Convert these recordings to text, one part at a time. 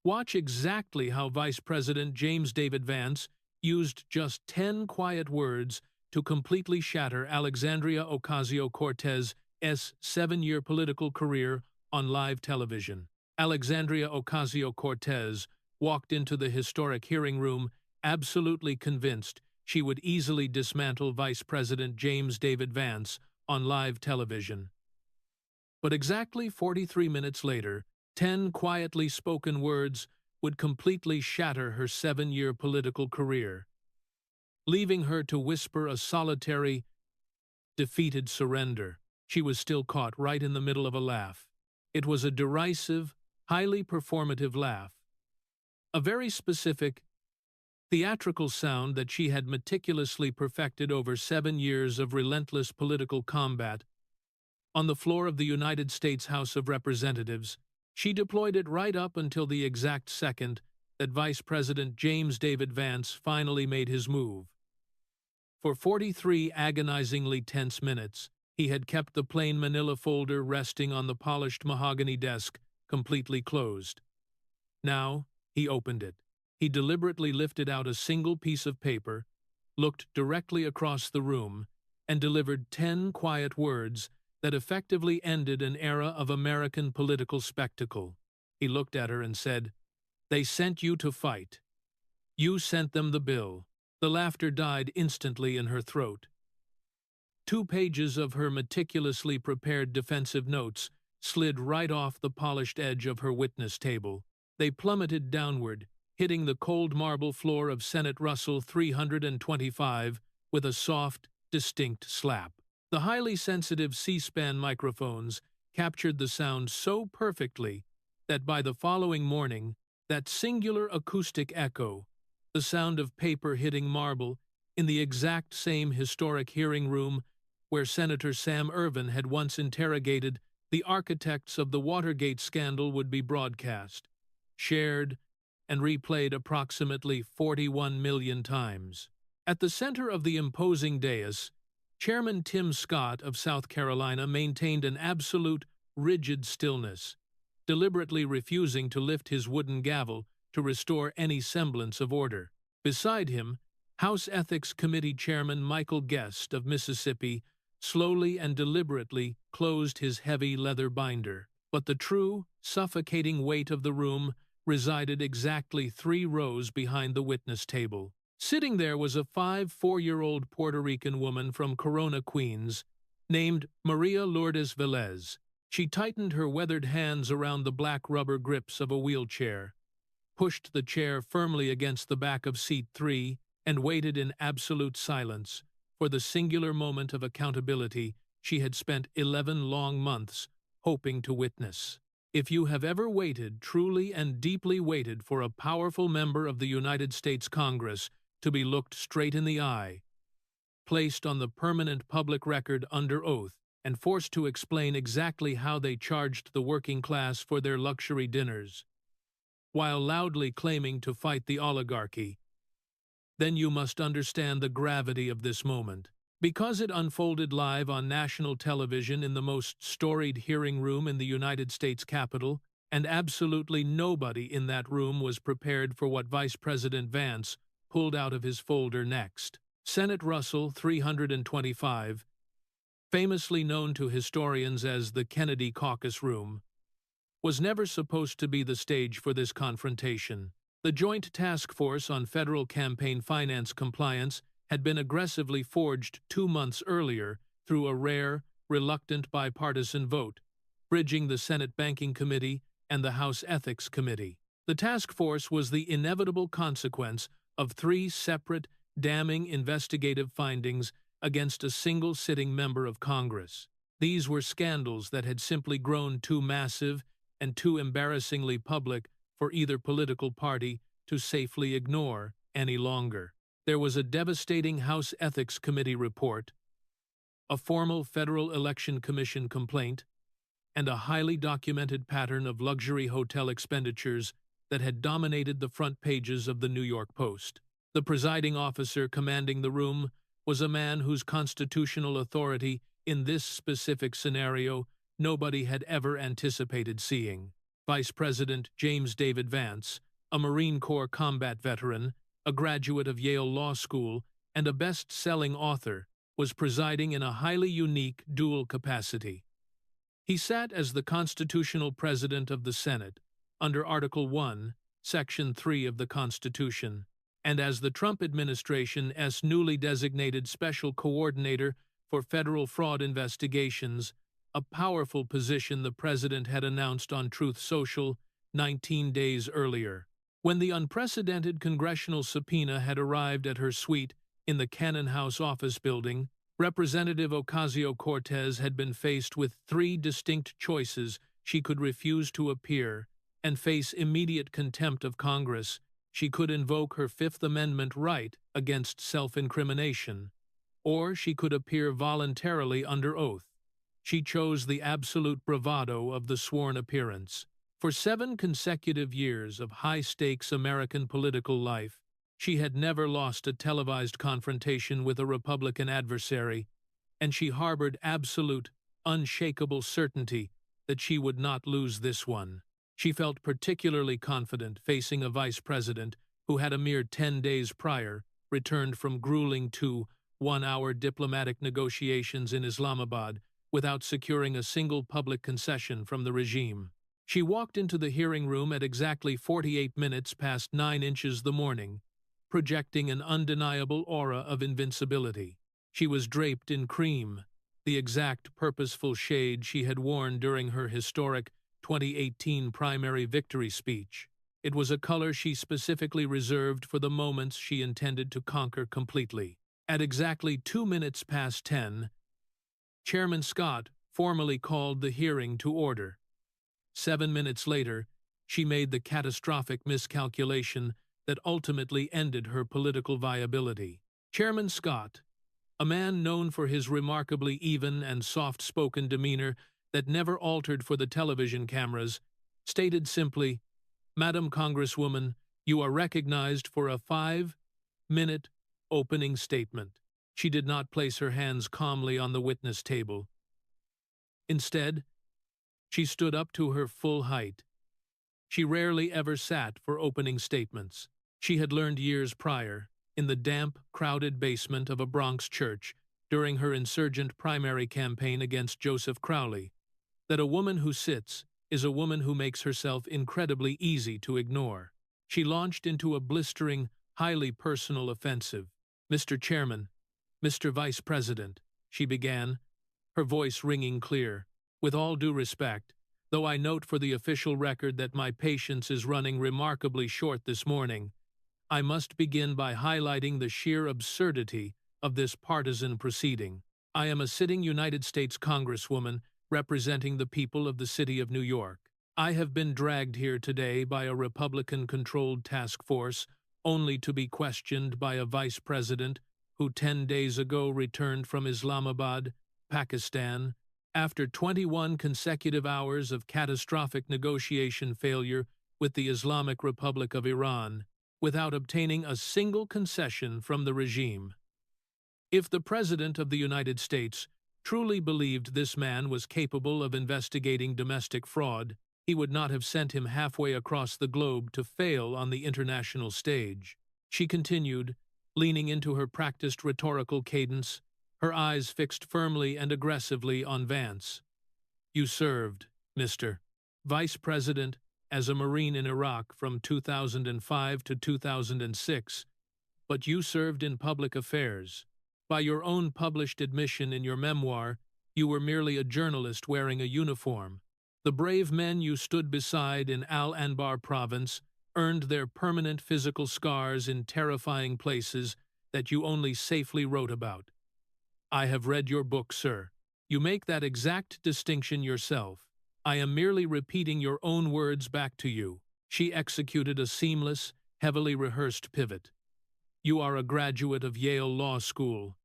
Watch exactly how Vice President James David Vance used just 10 quiet words to completely shatter Alexandria Ocasio-Cortez's 7-year political career on live television. Alexandria Ocasio-Cortez walked into the historic hearing room absolutely convinced she would easily dismantle Vice President James David Vance on live television. But exactly 43 minutes later, 10 quietly spoken words would completely shatter her 7-year political career, leaving her to whisper a solitary, defeated surrender. She was still caught right in the middle of a laugh. It was a derisive, highly performative laugh. A very specific, theatrical sound that she had meticulously perfected over 7 years of relentless political combat. On the floor of the United States House of Representatives, she deployed it right up until the exact second that Vice President James David Vance finally made his move. For 43 agonizingly tense minutes, he had kept the plain manila folder resting on the polished mahogany desk completely closed. Now, he opened it. He deliberately lifted out a single piece of paper, looked directly across the room, and delivered 10 quiet words that effectively ended an era of American political spectacle. He looked at her and said, "They sent you to fight. You sent them the bill." The laughter died instantly in her throat. 2 pages of her meticulously prepared defensive notes slid right off the polished edge of her witness table. They plummeted downward, hitting the cold marble floor of Senate Russell 325 with a soft, distinct slap. The highly sensitive C-SPAN microphones captured the sound so perfectly that by the following morning, that singular acoustic echo, the sound of paper hitting marble, in the exact same historic hearing room where Senator Sam Ervin had once interrogated the architects of the Watergate scandal, would be broadcast, shared, and replayed approximately 41 million times. At the center of the imposing dais, Chairman Tim Scott of South Carolina maintained an absolute, rigid stillness, deliberately refusing to lift his wooden gavel to restore any semblance of order. Beside him, House Ethics Committee Chairman Michael Guest of Mississippi slowly and deliberately closed his heavy leather binder. But the true, suffocating weight of the room resided exactly 3 rows behind the witness table. Sitting there was a 4-year-old Puerto Rican woman from Corona, Queens, named Maria Lourdes Velez. She tightened her weathered hands around the black rubber grips of a wheelchair, pushed the chair firmly against the back of seat 3, and waited in absolute silence for the singular moment of accountability she had spent 11 long months hoping to witness. If you have ever waited, truly and deeply waited, for a powerful member of the United States Congress to be looked straight in the eye, placed on the permanent public record under oath, and forced to explain exactly how they charged the working class for their luxury dinners, while loudly claiming to fight the oligarchy, then you must understand the gravity of this moment. Because it unfolded live on national television in the most storied hearing room in the United States Capitol, and absolutely nobody in that room was prepared for what Vice President Vance pulled out of his folder next. Senate Russell 325, famously known to historians as the Kennedy Caucus Room, was never supposed to be the stage for this confrontation. The Joint Task Force on Federal Campaign Finance Compliance had been aggressively forged 2 months earlier through a rare, reluctant bipartisan vote, bridging the Senate Banking Committee and the House Ethics Committee. The task force was the inevitable consequence of 3 separate, damning investigative findings against a single sitting member of Congress. These were scandals that had simply grown too massive and too embarrassingly public for either political party to safely ignore any longer. There was a devastating House Ethics Committee report, a formal Federal Election Commission complaint, and a highly documented pattern of luxury hotel expenditures that had dominated the front pages of the New York Post. The presiding officer commanding the room was a man whose constitutional authority in this specific scenario nobody had ever anticipated seeing. Vice President James David Vance, a Marine Corps combat veteran, a graduate of Yale Law School, and a best-selling author, was presiding in a highly unique dual capacity. He sat as the constitutional president of the Senate, under Article 1, Section 3 of the Constitution, and as the Trump administration's newly designated Special Coordinator for Federal Fraud Investigations, a powerful position the president had announced on Truth Social 19 days earlier. When the unprecedented congressional subpoena had arrived at her suite in the Cannon House office building, Representative Ocasio-Cortez had been faced with three distinct choices. She could refuse to appear and face immediate contempt of Congress. She could invoke her Fifth Amendment right against self-incrimination, or she could appear voluntarily under oath. She chose the absolute bravado of the sworn appearance. For 7 consecutive years of high-stakes American political life, she had never lost a televised confrontation with a Republican adversary, and she harbored absolute, unshakable certainty that she would not lose this one. She felt particularly confident facing a vice president who had a mere 10 days prior returned from grueling 2-1-hour diplomatic negotiations in Islamabad without securing a single public concession from the regime. She walked into the hearing room at exactly 48 minutes past 9 inches the morning, projecting an undeniable aura of invincibility. She was draped in cream, the exact purposeful shade she had worn during her historic 2018 primary victory speech. It was a color she specifically reserved for the moments she intended to conquer completely. At exactly 2 minutes past 10, Chairman Scott formally called the hearing to order. 7 minutes later, she made the catastrophic miscalculation that ultimately ended her political viability. Chairman Scott, a man known for his remarkably even and soft-spoken demeanor that never altered for the television cameras, stated simply, "Madam Congresswoman, you are recognized for a 5-minute opening statement." She did not place her hands calmly on the witness table. Instead, she stood up to her full height. She rarely ever sat for opening statements. She had learned years prior, in the damp, crowded basement of a Bronx church during her insurgent primary campaign against Joseph Crowley, that a woman who sits is a woman who makes herself incredibly easy to ignore. She launched into a blistering, highly personal offensive. "Mr. Chairman, Mr. Vice President," she began, her voice ringing clear. "With all due respect, though I note for the official record that my patience is running remarkably short this morning, I must begin by highlighting the sheer absurdity of this partisan proceeding. I am a sitting United States Congresswoman representing the people of the city of New York. I have been dragged here today by a Republican-controlled task force only to be questioned by a vice president who 10 days ago returned from Islamabad, Pakistan, after 21 consecutive hours of catastrophic negotiation failure with the Islamic Republic of Iran, without obtaining a single concession from the regime. If the President of the United States truly believed this man was capable of investigating domestic fraud, he would not have sent him halfway across the globe to fail on the international stage." She continued, leaning into her practiced rhetorical cadence, her eyes fixed firmly and aggressively on Vance. "You served, Mr. Vice President, as a Marine in Iraq from 2005 to 2006, but you served in public affairs. By your own published admission in your memoir, you were merely a journalist wearing a uniform. The brave men you stood beside in Al-Anbar province earned their permanent physical scars in terrifying places that you only safely wrote about. I have read your book, sir. You make that exact distinction yourself. I am merely repeating your own words back to you." She executed a seamless, heavily rehearsed pivot. "You are a graduate of Yale Law School.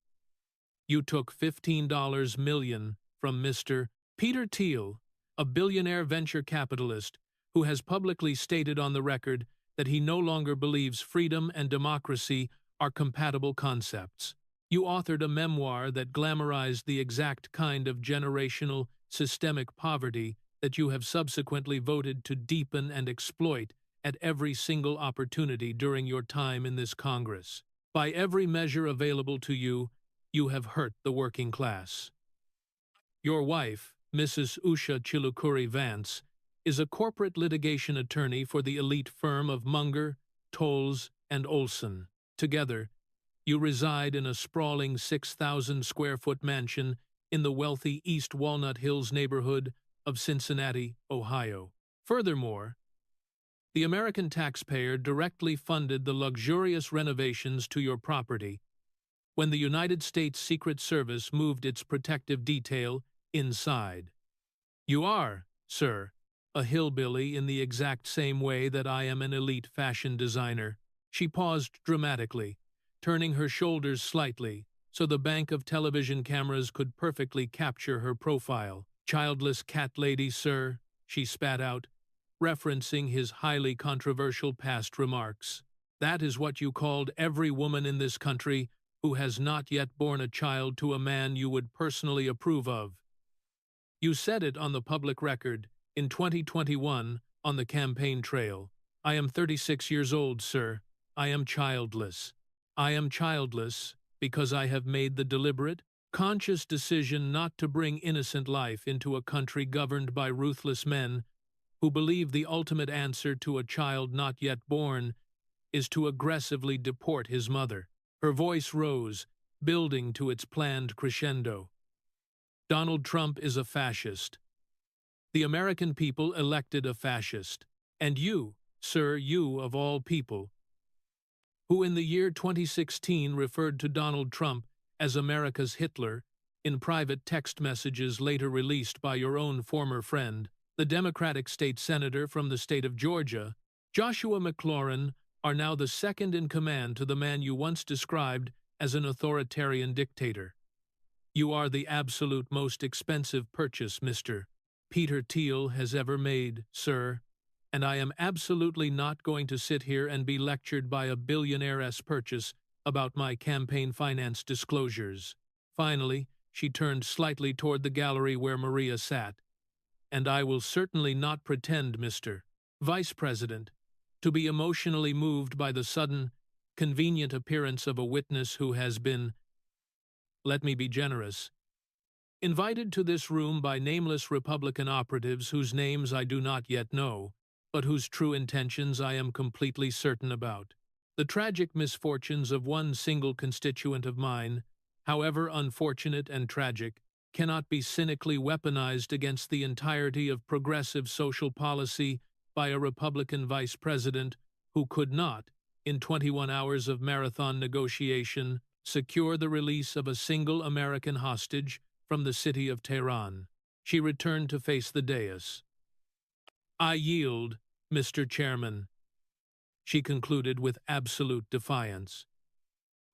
You took $15 million from Mr. Peter Thiel, a billionaire venture capitalist who has publicly stated on the record that he no longer believes freedom and democracy are compatible concepts. You authored a memoir that glamorized the exact kind of generational, systemic poverty that you have subsequently voted to deepen and exploit at every single opportunity during your time in this Congress. By every measure available to you, you have hurt the working class. Your wife, Mrs. Usha Chilukuri Vance, is a corporate litigation attorney for the elite firm of Munger, Tolles, and Olson. Together, you reside in a sprawling 6,000-square-foot mansion in the wealthy East Walnut Hills neighborhood of Cincinnati, Ohio. Furthermore, the American taxpayer directly funded the luxurious renovations to your property when the United States Secret Service moved its protective detail inside. You are, sir, a hillbilly in the exact same way that I am an elite fashion designer. She paused dramatically, turning her shoulders slightly so the bank of television cameras could perfectly capture her profile. Childless cat lady, sir, she spat out, referencing his highly controversial past remarks. That is what you called every woman in this country who has not yet borne a child to a man you would personally approve of. You said it on the public record in 2021 on the campaign trail. I am 36 years old, sir. I am childless. I am childless because I have made the deliberate, conscious decision not to bring innocent life into a country governed by ruthless men who believe the ultimate answer to a child not yet born is to aggressively deport his mother. Her voice rose, building to its planned crescendo. Donald Trump is a fascist. The American people elected a fascist. And you, sir, you of all people, who in the year 2016 referred to Donald Trump as America's Hitler in private text messages later released by your own former friend, the Democratic state senator from the state of Georgia, Joshua McLaurin, are now the second in command to the man you once described as an authoritarian dictator. You are the absolute most expensive purchase Mr. Peter Thiel has ever made, sir, and I am absolutely not going to sit here and be lectured by a billionaire's purchase about my campaign finance disclosures. Finally, she turned slightly toward the gallery where Maria sat. And I will certainly not pretend, Mr. Vice President, to be emotionally moved by the sudden, convenient appearance of a witness who has been, let me be generous, invited to this room by nameless Republican operatives whose names I do not yet know, but whose true intentions I am completely certain about. The tragic misfortunes of one single constituent of mine, however unfortunate and tragic, cannot be cynically weaponized against the entirety of progressive social policy by a Republican vice president who could not, in 21 hours of marathon negotiation, secure the release of a single American hostage from the city of Tehran. She returned to face the dais. I yield, Mr. Chairman, she concluded with absolute defiance.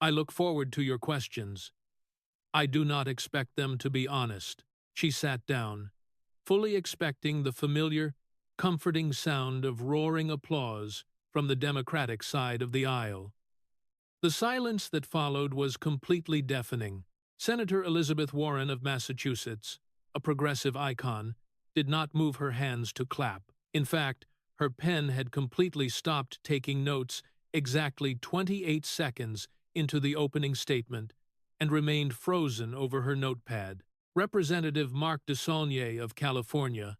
I look forward to your questions. I do not expect them to be honest. She sat down, fully expecting the familiar, comforting sound of roaring applause from the Democratic side of the aisle. The silence that followed was completely deafening. Senator Elizabeth Warren of Massachusetts, a progressive icon, did not move her hands to clap. In fact, her pen had completely stopped taking notes exactly 28 seconds into the opening statement and remained frozen over her notepad. Representative Mark DeSaulnier of California,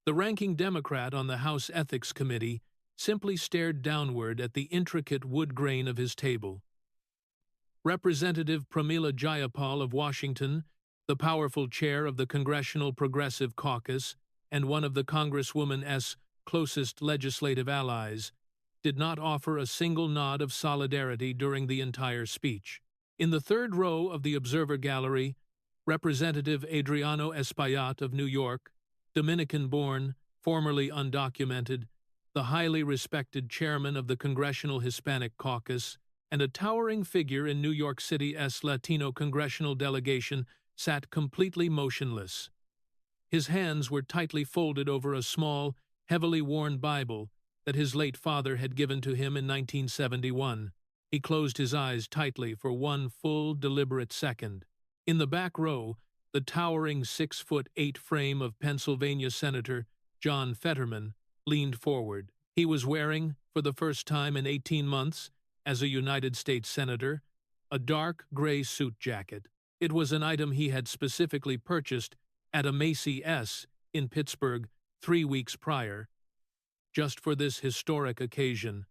the ranking Democrat on the House Ethics Committee, simply stared downward at the intricate wood grain of his table. Representative Pramila Jayapal of Washington, the powerful chair of the Congressional Progressive Caucus and one of the Congresswoman's closest legislative allies, did not offer a single nod of solidarity during the entire speech. In the third row of the observer gallery, Representative Adriano Espaillat of New York, Dominican-born, formerly undocumented, the highly respected chairman of the Congressional Hispanic Caucus, and a towering figure in New York City's Latino congressional delegation, sat completely motionless. His hands were tightly folded over a small, heavily worn Bible that his late father had given to him in 1971. He closed his eyes tightly for one full, deliberate second. In the back row, the towering 6'8" frame of Pennsylvania Senator John Fetterman leaned forward. He was wearing, for the first time in 18 months, as a United States Senator, a dark gray suit jacket. It was an item he had specifically purchased at a Macy's in Pittsburgh 3 weeks prior, just for this historic occasion,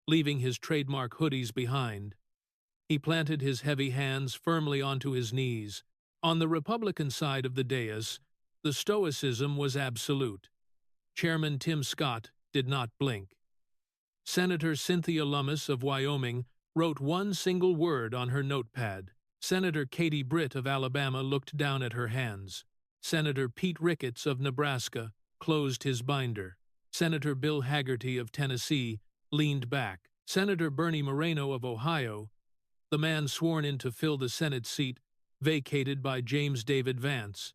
leaving his trademark hoodies behind. He planted his heavy hands firmly onto his knees. On the Republican side of the dais, the stoicism was absolute. Chairman Tim Scott did not blink. Senator Cynthia Lummis of Wyoming wrote one single word on her notepad. Senator Katie Britt of Alabama looked down at her hands. Senator Pete Ricketts of Nebraska closed his binder. Senator Bill Haggerty of Tennessee leaned back. Senator Bernie Moreno of Ohio, the man sworn in to fill the Senate seat vacated by James David Vance,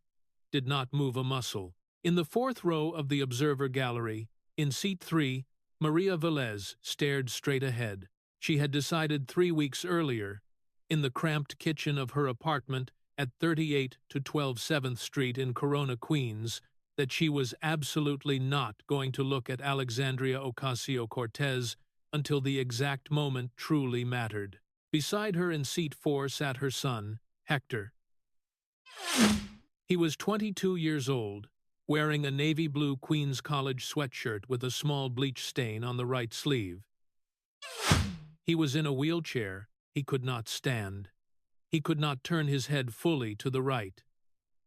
did not move a muscle. In the fourth row of the observer gallery, in seat 3, Maria Velez stared straight ahead. She had decided 3 weeks earlier, in the cramped kitchen of her apartment at 38 to 12 7th Street in Corona, Queens, that she was absolutely not going to look at Alexandria Ocasio-Cortez until the exact moment truly mattered. Beside her in seat 4 sat her son, Hector. He was 22 years old, wearing a navy blue Queens College sweatshirt with a small bleach stain on the right sleeve. He was in a wheelchair. He could not stand. He could not turn his head fully to the right.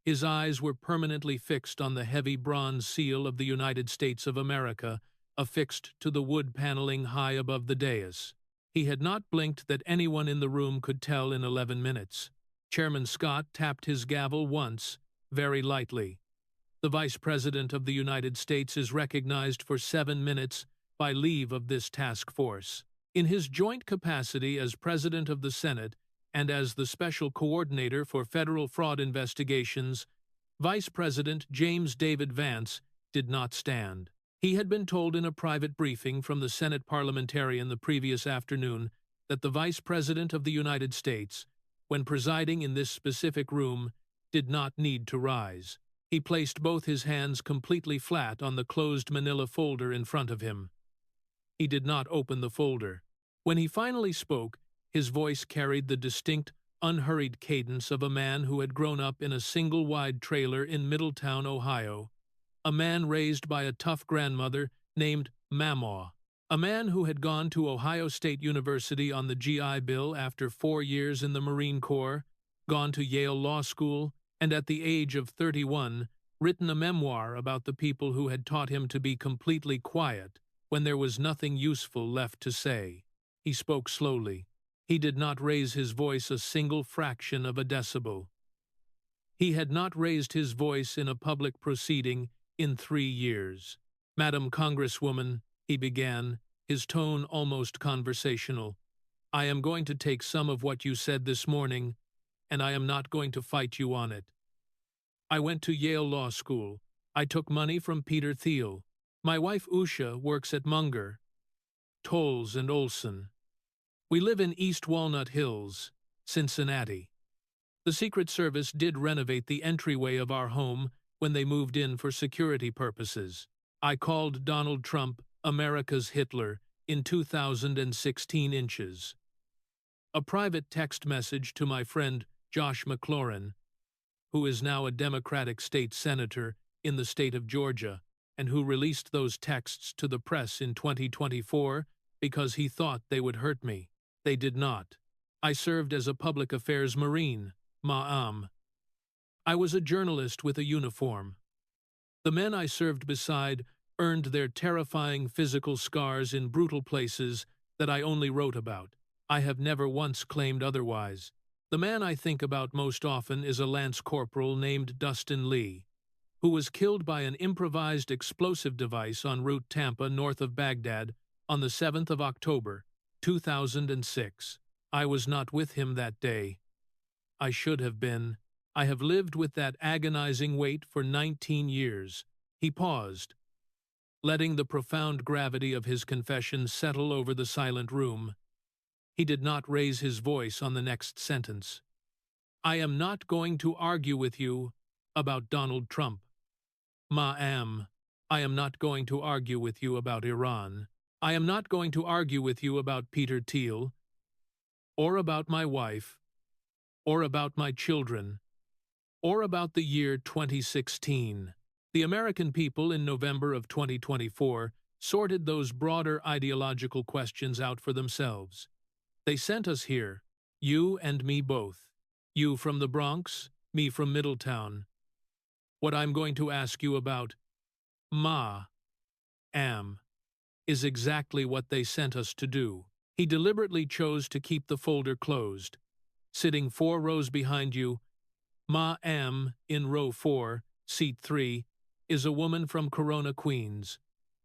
His eyes were permanently fixed on the heavy bronze seal of the United States of America, affixed to the wood paneling high above the dais. He had not blinked that anyone in the room could tell in 11 minutes. Chairman Scott tapped his gavel once, very lightly. The Vice President of the United States is recognized for 7 minutes by leave of this task force. In his joint capacity as President of the Senate and as the Special Coordinator for Federal Fraud Investigations, Vice President James David Vance did not stand. He had been told in a private briefing from the Senate parliamentarian the previous afternoon that the Vice President of the United States, when presiding in this specific room, did not need to rise. He placed both his hands completely flat on the closed manila folder in front of him. He did not open the folder. When he finally spoke, his voice carried the distinct, unhurried cadence of a man who had grown up in a single-wide trailer in Middletown, Ohio, a man raised by a tough grandmother named Mamaw, a man who had gone to Ohio State University on the GI Bill after 4 years in the Marine Corps, gone to Yale Law School, and at the age of 31, written a memoir about the people who had taught him to be completely quiet when there was nothing useful left to say. He spoke slowly. He did not raise his voice a single fraction of a decibel. He had not raised his voice in a public proceeding in 3 years. "Madam Congresswoman," he began, his tone almost conversational, "I am going to take some of what you said this morning, and I am not going to fight you on it. I went to Yale Law School. I took money from Peter Thiel. My wife Usha works at Munger, Tolles and Olson. We live in East Walnut Hills, Cincinnati. The Secret Service did renovate the entryway of our home when they moved in for security purposes. I called Donald Trump America's Hitler in 2016 inches. A private text message to my friend Josh McLaurin, who is now a Democratic state senator in the state of Georgia, and who released those texts to the press in 2024 because he thought they would hurt me. They did not. I served as a public affairs Marine, Ma'am. I was a journalist with a uniform. The men I served beside earned their terrifying physical scars in brutal places that I only wrote about. I have never once claimed otherwise. The man I think about most often is a lance corporal named Dustin Lee, who was killed by an improvised explosive device en route Tampa north of Baghdad on the 7th of October, 2006. I was not with him that day. I should have been. I have lived with that agonizing weight for 19 years. He paused, letting the profound gravity of his confession settle over the silent room. He did not raise his voice on the next sentence. I am not going to argue with you about Donald Trump. Ma'am, I am not going to argue with you about Iran. I am not going to argue with you about Peter Thiel, or about my wife, or about my children, or about the year 2016. The American people in November of 2024 sorted those broader ideological questions out for themselves. They sent us here, you and me both. You from the Bronx, me from Middletown. What I'm going to ask you about, am, is exactly what they sent us to do. He deliberately chose to keep the folder closed. Sitting 4 rows behind you, am, in row 4, seat 3, is a woman from Corona, Queens.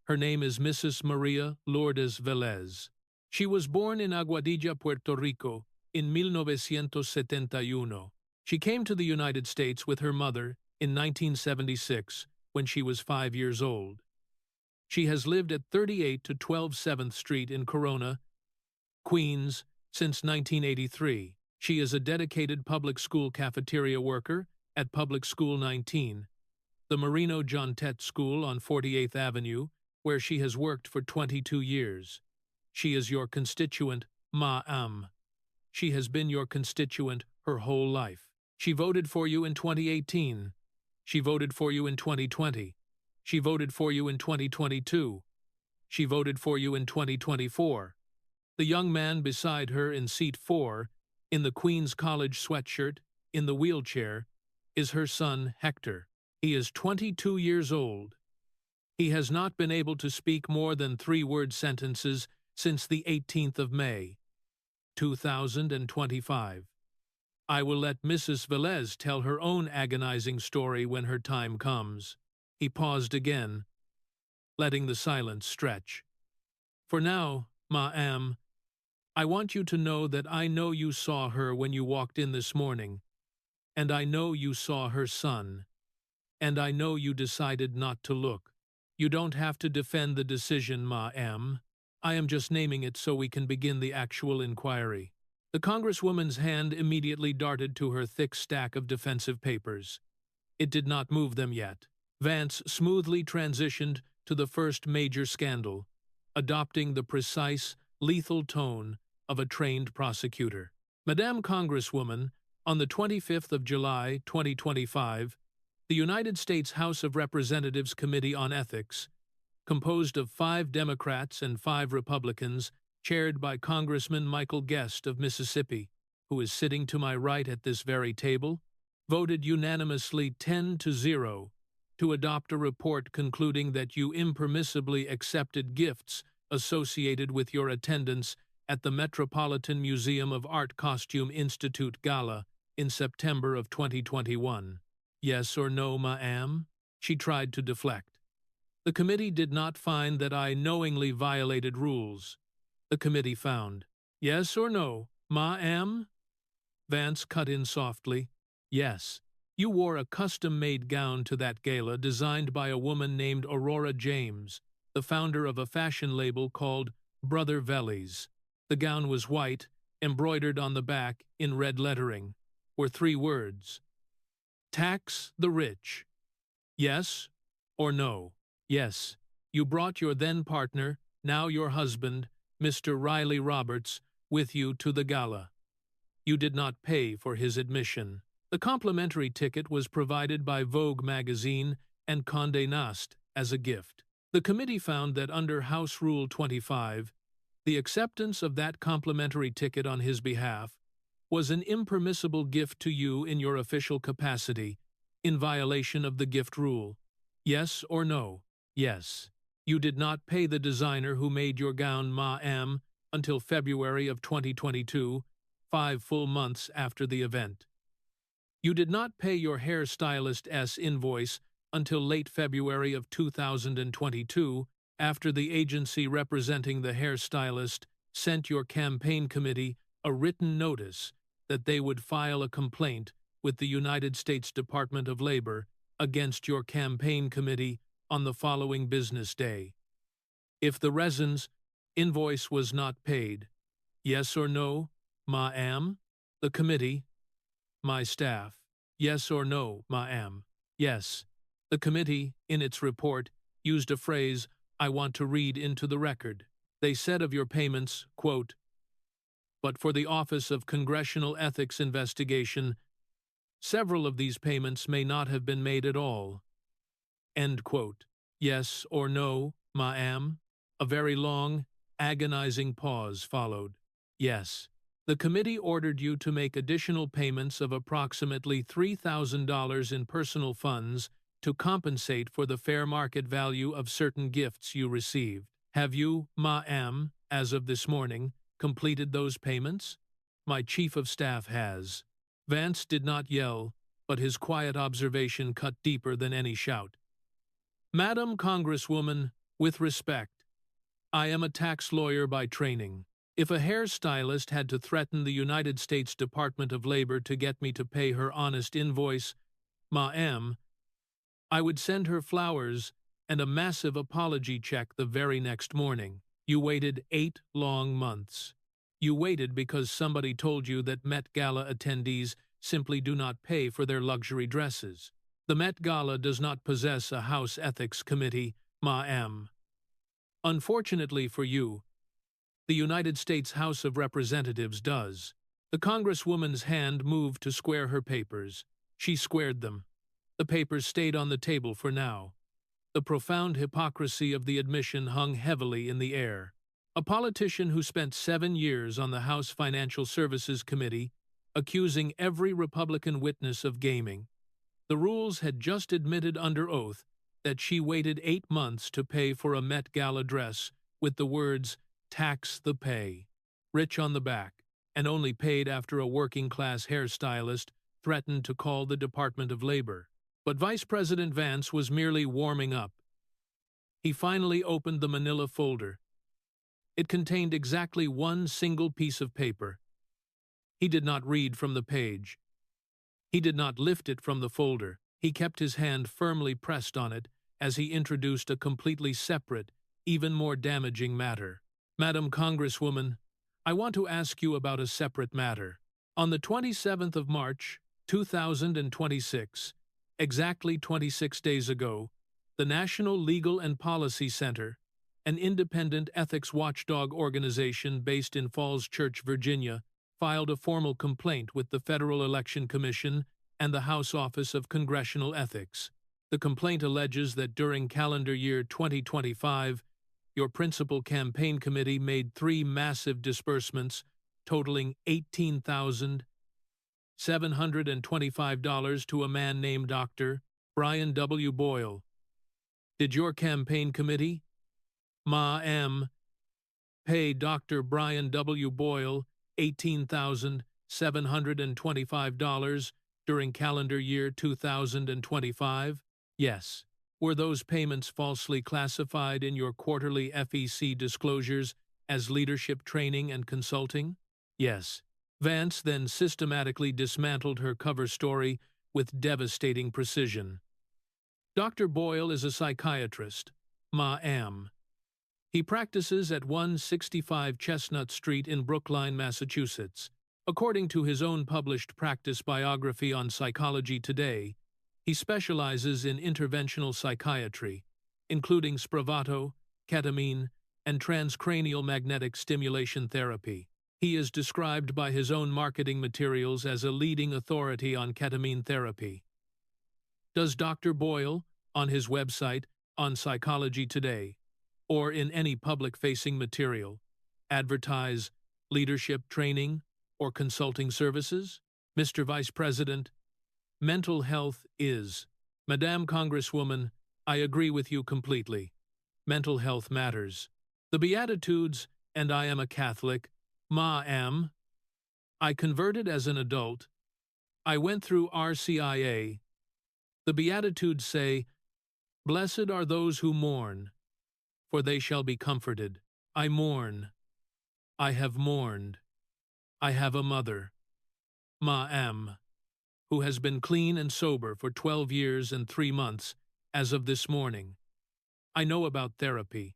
Her name is Mrs. Maria Lourdes Velez. She was born in Aguadilla, Puerto Rico, in 1971. She came to the United States with her mother in 1976 when she was 5 years old. She has lived at 38 to 12 7th Street in Corona, Queens, since 1983. She is a dedicated public school cafeteria worker at Public School 19, the Marino Jontet School on 48th Avenue, where she has worked for 22 years. She is your constituent, ma'am. She has been your constituent her whole life. She voted for you in 2018. She voted for you in 2020. She voted for you in 2022. She voted for you in 2024. The young man beside her in seat 4, in the Queens College sweatshirt, in the wheelchair, is her son, Hector. He is 22 years old. He has not been able to speak more than 3-word sentences since the 18th of May, 2025. I will let Mrs. Velez tell her own agonizing story when her time comes. He paused again, letting the silence stretch. For now, ma'am, I want you to know that I know you saw her when you walked in this morning, and I know you saw her son, and I know you decided not to look. You don't have to defend the decision, ma'am. I am just naming it so we can begin the actual inquiry. The Congresswoman's hand immediately darted to her thick stack of defensive papers. It did not move them yet. Vance smoothly transitioned to the first major scandal, adopting the precise, lethal tone of a trained prosecutor. Madame Congresswoman, on the 25th of July, 2025, the United States House of Representatives Committee on Ethics, composed of 5 Democrats and 5 Republicans, chaired by Congressman Michael Guest of Mississippi, who is sitting to my right at this very table, voted unanimously 10-0 to adopt a report concluding that you impermissibly accepted gifts associated with your attendance at the Metropolitan Museum of Art Costume Institute Gala in September of 2021. Yes or no, ma'am? She tried to deflect. The committee did not find that I knowingly violated rules. The committee found. Yes or no, ma'am? Vance cut in softly. Yes. You wore a custom-made gown to that gala designed by a woman named Aurora James, the founder of a fashion label called Brother Vellies. The gown was white, embroidered on the back, in red lettering, were 3 words. Tax the rich. Yes or no? Yes. You brought your then-partner, now your husband, Mr. Riley Roberts, with you to the gala. You did not pay for his admission. The complimentary ticket was provided by Vogue magazine and Condé Nast as a gift. The committee found that under House Rule 25, the acceptance of that complimentary ticket on his behalf was an impermissible gift to you in your official capacity, in violation of the gift rule. Yes or no? Yes. You did not pay the designer who made your gown, ma'am, until February of 2022, 5 full months after the event. You did not pay your hairstylist's invoice until late February of 2022, after the agency representing the hairstylist sent your campaign committee a written notice that they would file a complaint with the United States Department of Labor against your campaign committee on the following business day. If the resin's invoice was not paid, yes or no, ma'am? The committee, my staff. Yes or no, ma'am? Yes. The committee, in its report, used a phrase I want to read into the record. They said of your payments, quote, "But for the Office of Congressional Ethics Investigation, several of these payments may not have been made at all." End quote. Yes or no, ma'am? A very long, agonizing pause followed. Yes. The committee ordered you to make additional payments of approximately $3,000 in personal funds to compensate for the fair market value of certain gifts you received. Have you, ma'am, as of this morning, completed those payments? My chief of staff has. Vance did not yell, but his quiet observation cut deeper than any shout. Madam Congresswoman, with respect, I am a tax lawyer by training. If a hairstylist had to threaten the United States Department of Labor to get me to pay her honest invoice, ma'am, I would send her flowers and a massive apology check the very next morning. You waited 8 long months. You waited because somebody told you that Met Gala attendees simply do not pay for their luxury dresses. The Met Gala does not possess a House Ethics Committee, ma'am. Unfortunately for you, the United States House of Representatives does. The Congresswoman's hand moved to square her papers. She squared them. The papers stayed on the table for now. The profound hypocrisy of the admission hung heavily in the air. A politician who spent 7 years on the House Financial Services Committee, accusing every Republican witness of gaming. The rules had just admitted under oath that she waited 8 months to pay for a Met Gala dress with the words, "Tax the pay," rich on the back, and only paid after a working-class hairstylist threatened to call the Department of Labor. But Vice President Vance was merely warming up. He finally opened the manila folder. It contained exactly one single piece of paper. He did not read from the page. He did not lift it from the folder. He kept his hand firmly pressed on it as he introduced a completely separate, even more damaging matter. Madam Congresswoman, I want to ask you about a separate matter. On the 27th of March, 2026, exactly 26 days ago, the National Legal and Policy Center, an independent ethics watchdog organization based in Falls Church, Virginia, filed a formal complaint with the Federal Election Commission and the House Office of Congressional Ethics. The complaint alleges that during calendar year 2025, your principal campaign committee made 3 massive disbursements totaling $18,725 to a man named Dr. Brian W. Boyle. Did your campaign committee, ma'am, pay Dr. Brian W. Boyle $18,725 during calendar year 2025? Yes. Were those payments falsely classified in your quarterly FEC disclosures as leadership training and consulting? Yes. Vance then systematically dismantled her cover story with devastating precision. Dr. Boyle is a psychiatrist, ma'am. He practices at 165 Chestnut Street in Brookline, Massachusetts. According to his own published practice biography on Psychology Today, he specializes in interventional psychiatry, including Spravato, ketamine, and transcranial magnetic stimulation therapy. He is described by his own marketing materials as a leading authority on ketamine therapy. Does Dr. Boyle, on his website, on Psychology Today, or in any public-facing material, advertise leadership training or consulting services? Mr. Vice President, mental health is. Madam Congresswoman, I agree with you completely. Mental health matters. The Beatitudes, and I am a Catholic, ma'am. I converted as an adult. I went through RCIA. The Beatitudes say, "Blessed are those who mourn, for they shall be comforted." I mourn. I have mourned. I have a mother, ma'am, who has been clean and sober for 12 years and 3 months as of this morning. I know about therapy.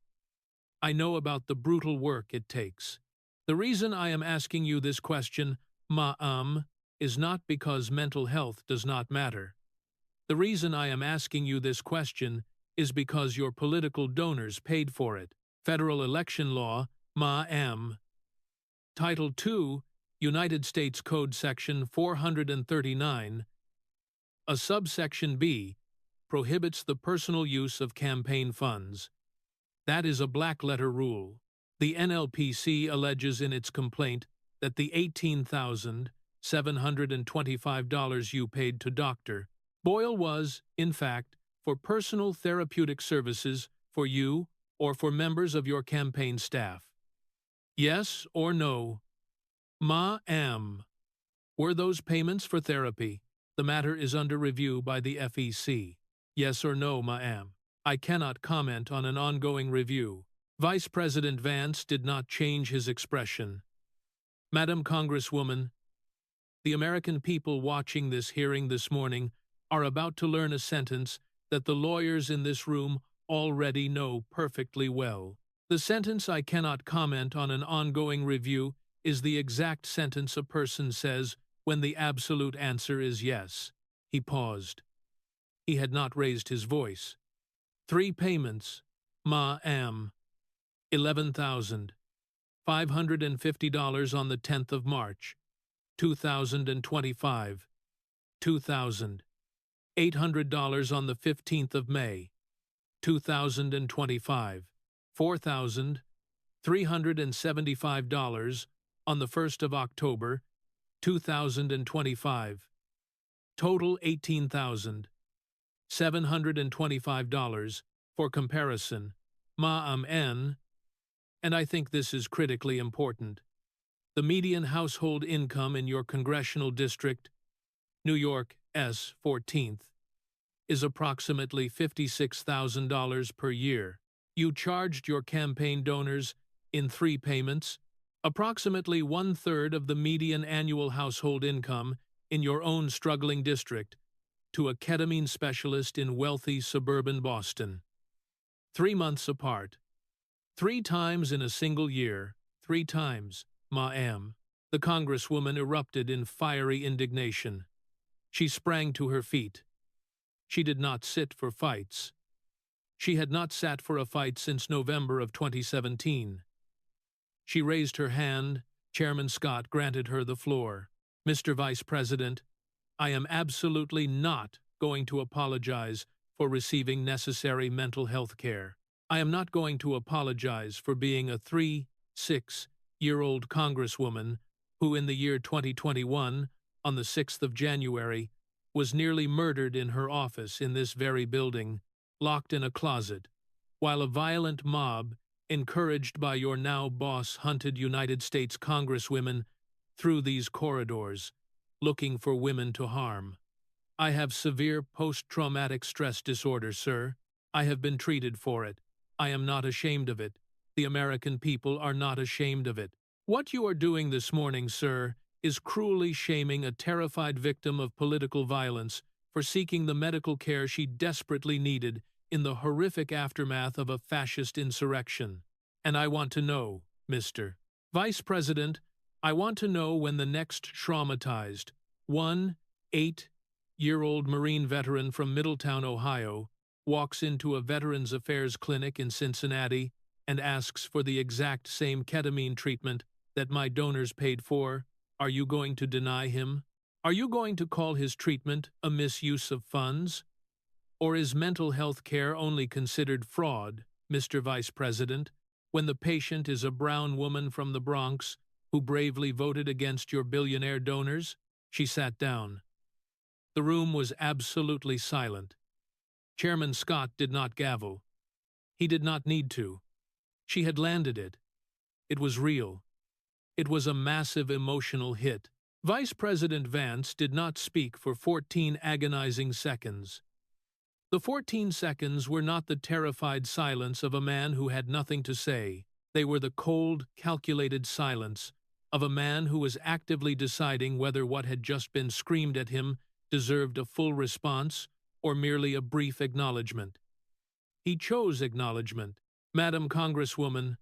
I know about the brutal work it takes. The reason I am asking you this question, ma'am, is not because mental health does not matter. The reason I am asking you this question is because your political donors paid for it. Federal Election Law, Ma.M. Title II, United States Code Section 439, a subsection B, prohibits the personal use of campaign funds. That is a black-letter rule. The NLPC alleges in its complaint that the $18,725 you paid to Dr. Boyle was, in fact, for personal therapeutic services for you or for members of your campaign staff. Yes or no? Ma.M. Were those payments for therapy? The matter is under review by the FEC. Yes or no, Ma.M. I cannot comment on an ongoing review. Vice President Vance did not change his expression. Madam Congresswoman, the American people watching this hearing this morning are about to learn a sentence that the lawyers in this room already know perfectly well. The sentence "I cannot comment on an ongoing review" is the exact sentence a person says when the absolute answer is yes. He paused. He had not raised his voice. 3 payments, Ma.M. $11,550 on the 10th of March, 2025. $2,800 on the 15th of May, 2025. $4,375 on the 1st of October, 2025. Total $18,725 for comparison. Ma.M. And I think this is critically important. The median household income in your congressional district, New York S. 14th, is approximately $56,000 per year. You charged your campaign donors in 3 payments, approximately 1/3 of the median annual household income in your own struggling district, to a ketamine specialist in wealthy suburban Boston. 3 months apart. 3 times in a single year. 3 times, Ma.M. The Congresswoman erupted in fiery indignation. She sprang to her feet. She did not sit for fights. She had not sat for a fight since November of 2017. She raised her hand. Chairman Scott granted her the floor. Mr. Vice President, I am absolutely not going to apologize for receiving necessary mental health care. I am not going to apologize for being a 36-year-old Congresswoman who in the year 2021, on the 6th of January, was nearly murdered in her office in this very building, locked in a closet, while a violent mob, encouraged by your now boss-hunted United States Congresswomen, through these corridors, looking for women to harm. I have severe post-traumatic stress disorder, sir. I have been treated for it. I am not ashamed of it. The American people are not ashamed of it. What you are doing this morning, sir, is cruelly shaming a terrified victim of political violence for seeking the medical care she desperately needed in the horrific aftermath of a fascist insurrection. And I want to know, Mr. Vice President, I want to know when the next traumatized, 8-year-old Marine veteran from Middletown, Ohio, walks into a Veterans Affairs clinic in Cincinnati and asks for the exact same ketamine treatment that my donors paid for. Are you going to deny him? Are you going to call his treatment a misuse of funds? Or is mental health care only considered fraud, Mr. Vice President, when the patient is a brown woman from the Bronx who bravely voted against your billionaire donors? She sat down. The room was absolutely silent. Chairman Scott did not gavel. He did not need to. She had landed it. It was real. It was a massive emotional hit. Vice President Vance did not speak for 14 agonizing seconds. The 14 seconds were not the terrified silence of a man who had nothing to say. They were the cold, calculated silence of a man who was actively deciding whether what had just been screamed at him deserved a full response or merely a brief acknowledgement. He chose acknowledgement. Madam Congresswoman,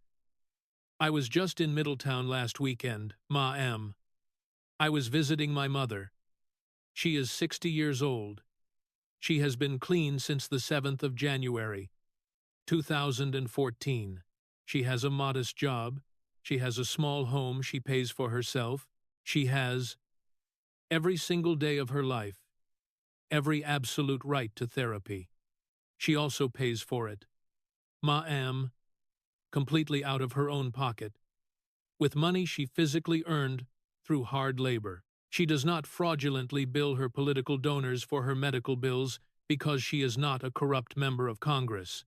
I was just in Middletown last weekend, Ma.M. I was visiting my mother. She is 60 years old. She has been clean since the 7th of January, 2014. She has a modest job. She has a small home she pays for herself. She has, every single day of her life, every absolute right to therapy. She also pays for it. Ma'am, completely out of her own pocket, with money she physically earned through hard labor. She does not fraudulently bill her political donors for her medical bills because she is not a corrupt member of Congress.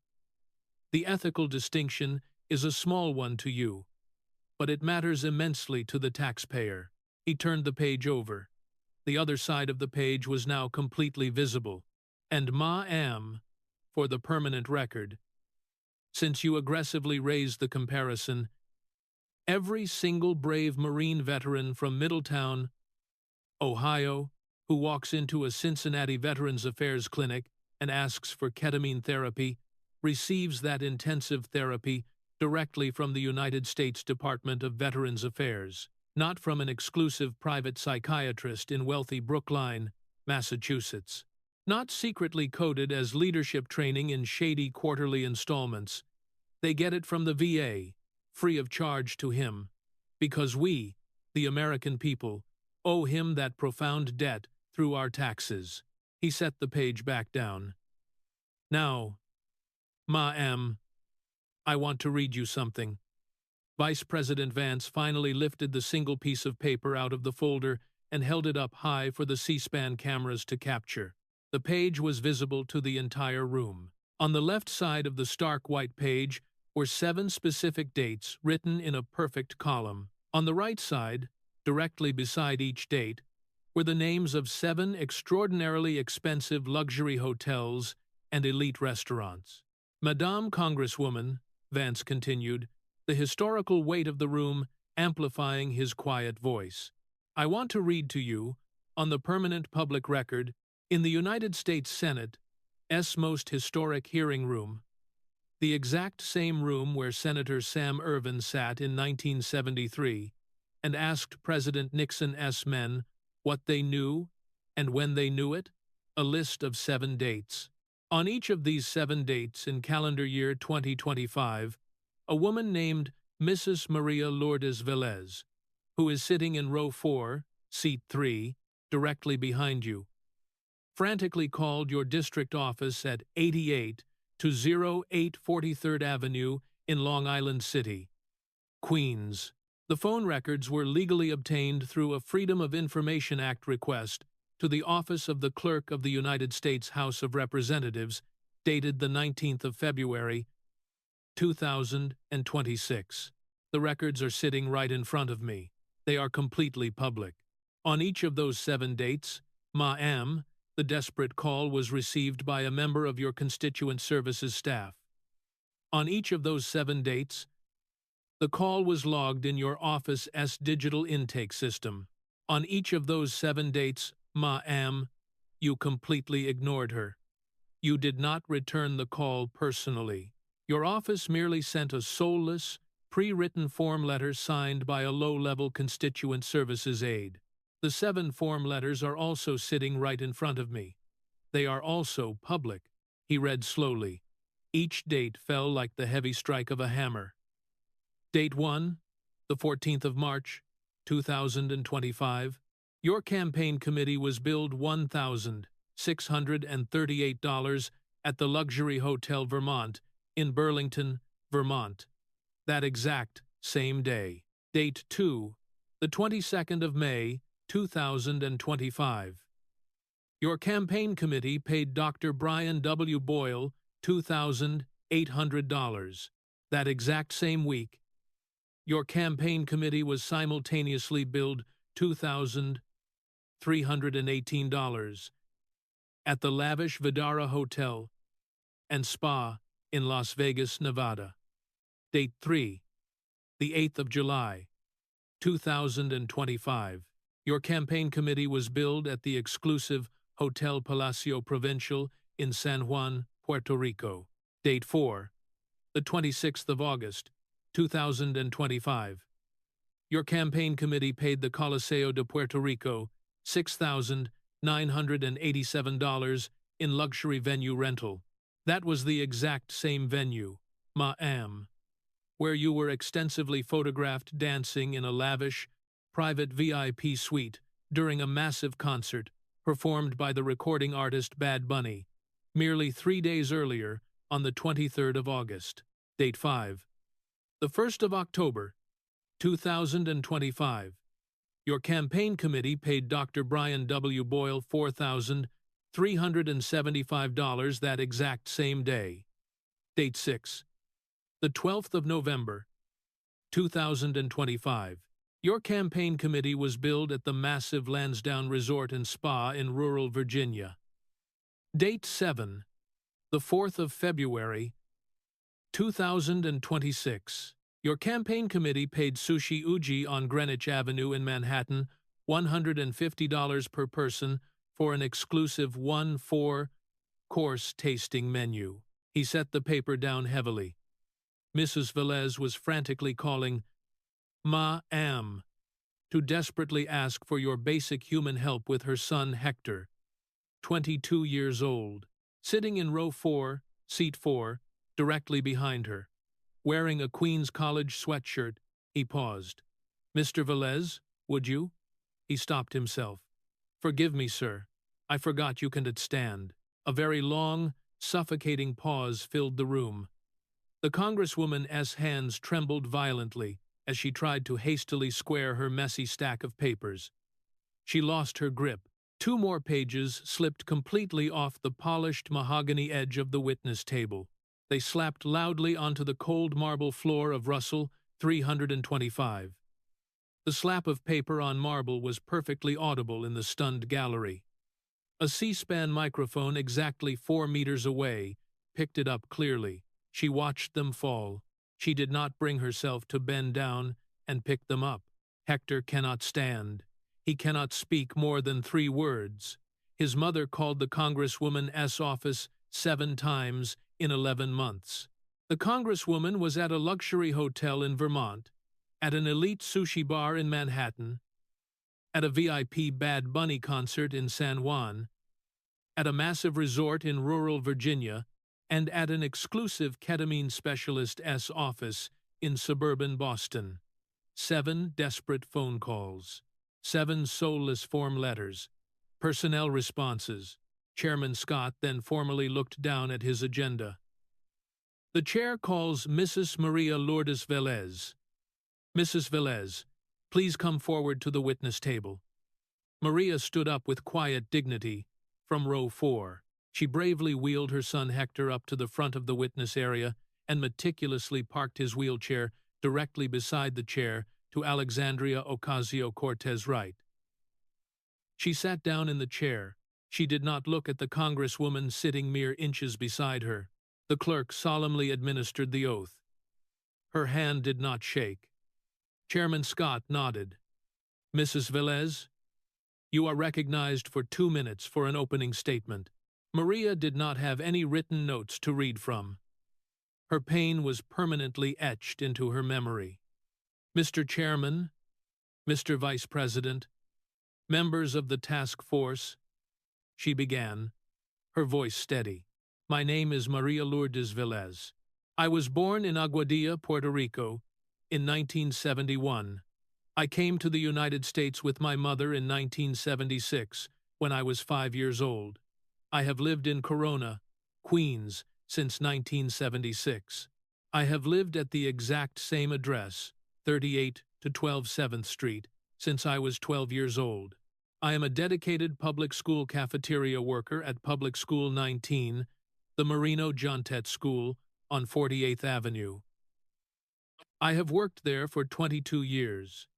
The ethical distinction is a small one to you, but it matters immensely to the taxpayer. He turned the page over. The other side of the page was now completely visible. And ma'am, for the permanent record, since you aggressively raised the comparison, every single brave Marine veteran from Middletown, Ohio, who walks into a Cincinnati Veterans Affairs clinic and asks for ketamine therapy, receives that intensive therapy directly from the United States Department of Veterans Affairs, not from an exclusive private psychiatrist in wealthy Brookline, Massachusetts. Not secretly coded as leadership training in shady quarterly installments. They get it from the VA, free of charge to him, because we, the American people, owe him that profound debt through our taxes. He set the page back down. Now, ma'am, I want to read you something. Vice President Vance finally lifted the single piece of paper out of the folder and held it up high for the C-SPAN cameras to capture. The page was visible to the entire room. On the left side of the stark white page were 7 specific dates written in a perfect column. On the right side, directly beside each date, were the names of 7 extraordinarily expensive luxury hotels and elite restaurants. Madame Congresswoman, Vance continued, the historical weight of the room amplifying his quiet voice. I want to read to you, on the permanent public record, in the United States Senate, most historic hearing room, the exact same room where Senator Sam Ervin sat in 1973 and asked President Nixon's men what they knew and when they knew it, a list of 7 dates. On each of these 7 dates in calendar year 2025, a woman named Mrs. Maria Lourdes Velez, who is sitting in row 4, seat 3, directly behind you, frantically called your district office at 88 to 0843rd Avenue in Long Island City, Queens. The phone records were legally obtained through a Freedom of Information Act request to the Office of the Clerk of the United States House of Representatives, dated the 19th of February, 2026. The records are sitting right in front of me. They are completely public. On each of those 7 dates, ma'am, the desperate call was received by a member of your constituent services staff. On each of those 7 dates, the call was logged in your office's digital intake system. On each of those 7 dates, ma'am, you completely ignored her. You did not return the call personally. Your office merely sent a soulless, pre-written form letter signed by a low-level constituent services aide. The 7 form letters are also sitting right in front of me. They are also public. He read slowly. Each date fell like the heavy strike of a hammer. Date 1, the 14th of March, 2025. Your campaign committee was billed $1,638 at the Luxury Hotel Vermont in Burlington, Vermont, that exact same day. Date 2, the 22nd of May, 2025. Your campaign committee paid Dr. Brian W. Boyle $2,800. That exact same week, your campaign committee was simultaneously billed $2,318 at the lavish Vidara Hotel and Spa in Las Vegas, Nevada. Date 3, the 8th of July, 2025. Your campaign committee was billed at the exclusive Hotel Palacio Provincial in San Juan, Puerto Rico. Date 4, the 26th of August, 2025. Your campaign committee paid the Coliseo de Puerto Rico $6,987 in luxury venue rental. That was the exact same venue, ma'am, where you were extensively photographed dancing in a lavish, private VIP suite during a massive concert performed by the recording artist Bad Bunny, merely 3 days earlier on the 23rd of August. Date 5. The 1st of October, 2025. Your campaign committee paid Dr. Brian W. Boyle $4,375 that exact same day. Date 6. The 12th of November, 2025. Your campaign committee was billed at the massive Lansdowne Resort and Spa in rural Virginia. Date 7. The 4th of February, 2026. Your campaign committee paid Sushi Uji on Greenwich Avenue in Manhattan $150 per person for an exclusive 1-4-course tasting menu. He set the paper down heavily. Mrs. Velez was frantically calling, "Ma'am," to desperately ask for your basic human help with her son Hector, 22 years old, sitting in row 4, seat 4, directly behind her. Wearing a Queen's College sweatshirt, he paused. "Mr. Velez, would you?" He stopped himself. "Forgive me, sir. I forgot you can stand." A very long, suffocating pause filled the room. The Congresswoman's hands trembled violently as she tried to hastily square her messy stack of papers. She lost her grip. 2 more pages slipped completely off the polished mahogany edge of the witness table. They slapped loudly onto the cold marble floor of Russell 325. The slap of paper on marble was perfectly audible in the stunned gallery. A C-SPAN microphone exactly 4 meters away picked it up clearly. She watched them fall. She did not bring herself to bend down and pick them up. Hector cannot stand. He cannot speak more than 3 words. His mother called the Congresswoman's office 7 times in 11 months. The Congresswoman was at a luxury hotel in Vermont, at an elite sushi bar in Manhattan, at a VIP Bad Bunny concert in San Juan, at a massive resort in rural Virginia, and at an exclusive ketamine specialist's office in suburban Boston. 7 desperate phone calls, 7 soulless form letters, personnel responses. Chairman Scott then formally looked down at his agenda. The chair calls Mrs. Maria Lourdes Velez. "Mrs. Velez, please come forward to the witness table." Maria stood up with quiet dignity from row 4. She bravely wheeled her son Hector up to the front of the witness area and meticulously parked his wheelchair directly beside the chair to Alexandria Ocasio-Cortez right. She sat down in the chair. She did not look at the Congresswoman sitting mere inches beside her. The clerk solemnly administered the oath. Her hand did not shake. Chairman Scott nodded. "Mrs. Velez, you are recognized for 2 minutes for an opening statement." Maria did not have any written notes to read from. Her pain was permanently etched into her memory. "Mr. Chairman, Mr. Vice President, members of the task force," she began, her voice steady. "My name is Maria Lourdes Velez. I was born in Aguadilla, Puerto Rico, in 1971. I came to the United States with my mother in 1976, when I was 5 years old. I have lived in Corona, Queens, since 1976. I have lived at the exact same address, 38 to 12 7th Street, since I was 12 years old. I am a dedicated public school cafeteria worker at Public School 19, the Marino Jontet School, on 48th Avenue. I have worked there for 22 years.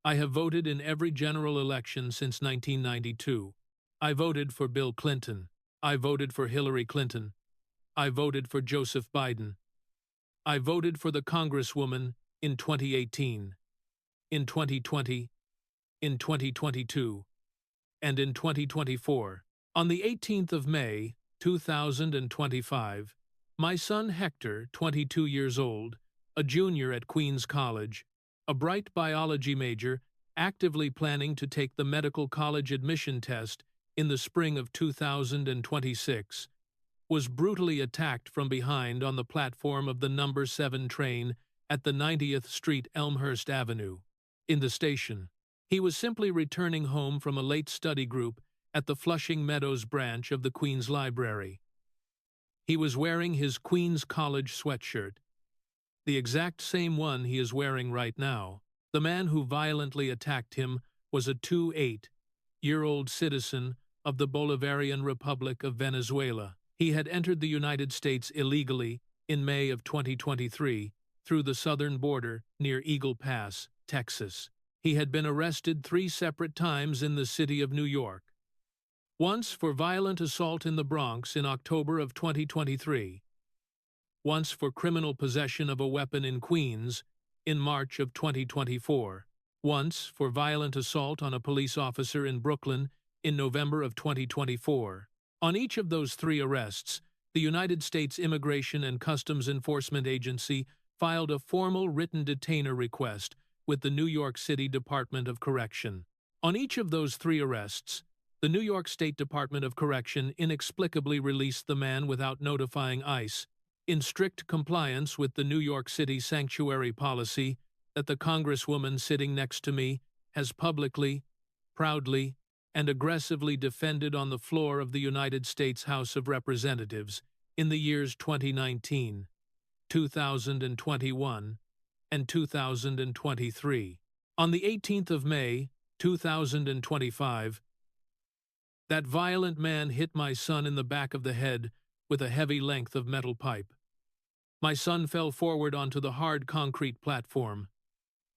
I have voted in every general election since 1992. I voted for Bill Clinton. I voted for Hillary Clinton. I voted for Joseph Biden. I voted for the Congresswoman in 2018, in 2020, in 2022, and in 2024. On the 18th of May, 2025, my son Hector, 22 years old, a junior at Queens College, a bright biology major actively planning to take the medical college admission test in the spring of 2026, was brutally attacked from behind on the platform of the number 7 train at the 90th Street Elmhurst Avenue. In the station, he was simply returning home from a late study group at the Flushing Meadows branch of the Queen's Library. He was wearing his Queen's College sweatshirt, the exact same one he is wearing right now. The man who violently attacked him was a 28-year-old citizen of the Bolivarian Republic of Venezuela. He had entered the United States illegally in May of 2023 through the southern border near Eagle Pass, Texas. He had been arrested 3 separate times in the city of New York. Once for violent assault in the Bronx in October of 2023. Once for criminal possession of a weapon in Queens in March of 2024. Once for violent assault on a police officer in Brooklyn in November of 2024. On each of those 3 arrests, the United States Immigration and Customs Enforcement Agency filed a formal written detainer request with the New York City Department of Correction. On each of those 3 arrests, the New York State Department of Correction inexplicably released the man without notifying ICE, in strict compliance with the New York City sanctuary policy that the Congresswoman sitting next to me has publicly, proudly, and aggressively defended on the floor of the United States House of Representatives in the years 2019, 2021, and 2023. On the 18th of May, 2025, that violent man hit my son in the back of the head with a heavy length of metal pipe. My son fell forward onto the hard concrete platform.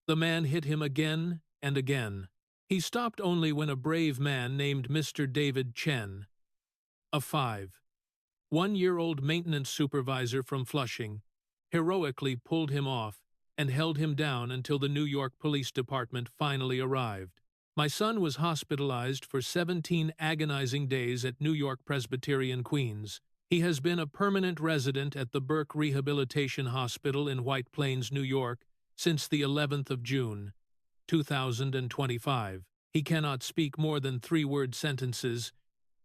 The man hit him again and again. He stopped only when a brave man named Mr. David Chen, a 5-1-year-old maintenance supervisor from Flushing, heroically pulled him off and held him down until the New York Police Department finally arrived. My son was hospitalized for 17 agonizing days at New York Presbyterian, Queens. He has been a permanent resident at the Burke Rehabilitation Hospital in White Plains, New York, since the 11th of June, 2025. He cannot speak more than 3-word sentences.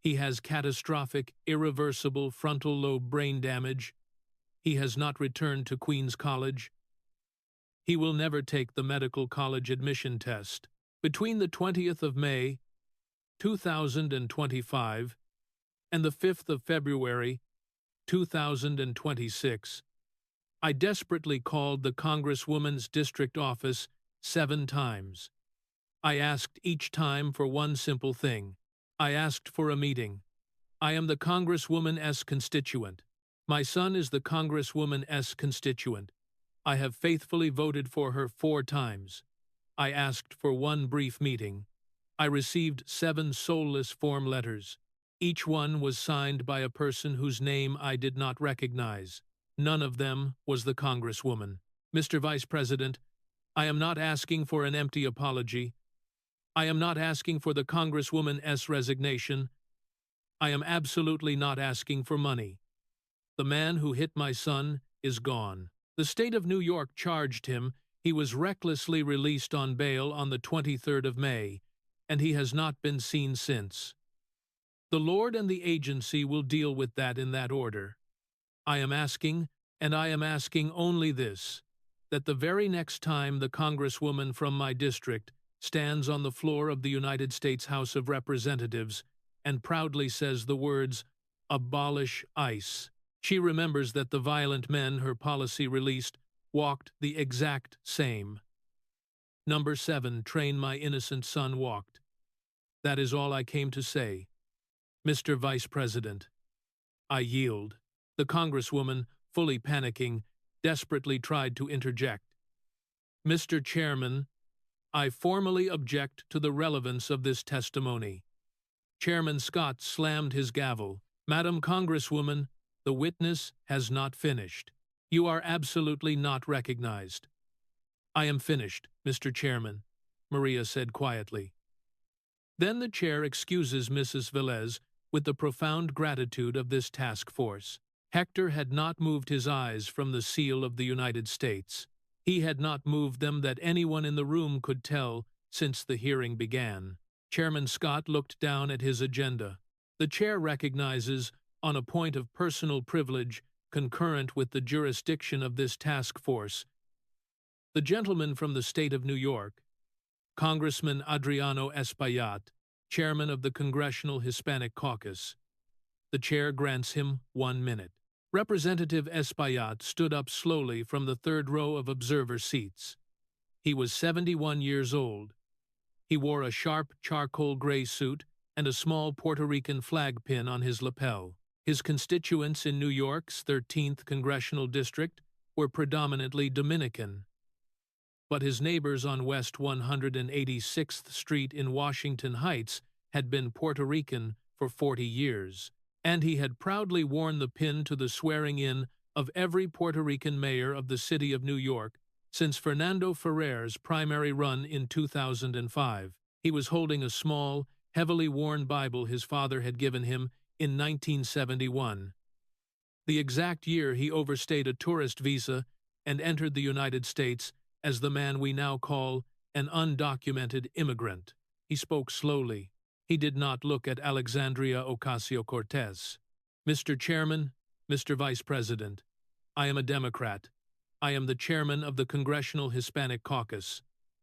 He has catastrophic, irreversible frontal lobe brain damage. He has not returned to Queens College. He will never take the medical college admission test. Between the 20th of May, 2025, and the 5th of February, 2026, I desperately called the Congresswoman's district office 7 times. I asked each time for one simple thing. I asked for a meeting. I am the Congresswoman's constituent. My son is the Congresswoman's constituent. I have faithfully voted for her 4 times. I asked for one brief meeting. I received 7 soulless form letters. Each one was signed by a person whose name I did not recognize. None of them was the Congresswoman. Mr. Vice President, I am not asking for an empty apology. I am not asking for the Congresswoman's resignation. I am absolutely not asking for money. The man who hit my son is gone. The state of New York charged him. He was recklessly released on bail on the 23rd of May, and he has not been seen since. The Lord and the agency will deal with that in that order. I am asking, and I am asking only this, that the very next time the Congresswoman from my district stands on the floor of the United States House of Representatives and proudly says the words, "Abolish ICE," she remembers that the violent men her policy released walked the exact same. Number 7 train my innocent son walked. That is all I came to say. Mr. Vice President, I yield. The Congresswoman, fully panicking, desperately tried to interject. Mr. Chairman, I formally object to the relevance of this testimony. Chairman Scott slammed his gavel. Madam Congresswoman, the witness has not finished. You are absolutely not recognized. I am finished, Mr. Chairman, Maria said quietly. Then the chair excuses Mrs. Velez with the profound gratitude of this task force. Hector had not moved his eyes from the seal of the United States. He had not moved them that anyone in the room could tell since the hearing began. Chairman Scott looked down at his agenda. The chair recognizes, on a point of personal privilege concurrent with the jurisdiction of this task force, the gentleman from the state of New York, Congressman Adriano Espaillat, chairman of the Congressional Hispanic Caucus. The chair grants him 1 minute. Representative Espaillat stood up slowly from the third row of observer seats. He was 71 years old. He wore a sharp charcoal gray suit and a small Puerto Rican flag pin on his lapel. His constituents in New York's 13th Congressional District were predominantly Dominican, but his neighbors on West 186th Street in Washington Heights had been Puerto Rican for 40 years, and he had proudly worn the pin to the swearing-in of every Puerto Rican mayor of the city of New York since Fernando Ferrer's primary run in 2005. He was holding a small, heavily worn Bible his father had given him in 1971, the exact year he overstayed a tourist visa and entered the United States as the man we now call an undocumented immigrant. He spoke slowly. He did not look at Alexandria Ocasio-Cortez. Mr. Chairman, Mr. Vice President, I am a Democrat. I am the chairman of the Congressional Hispanic Caucus.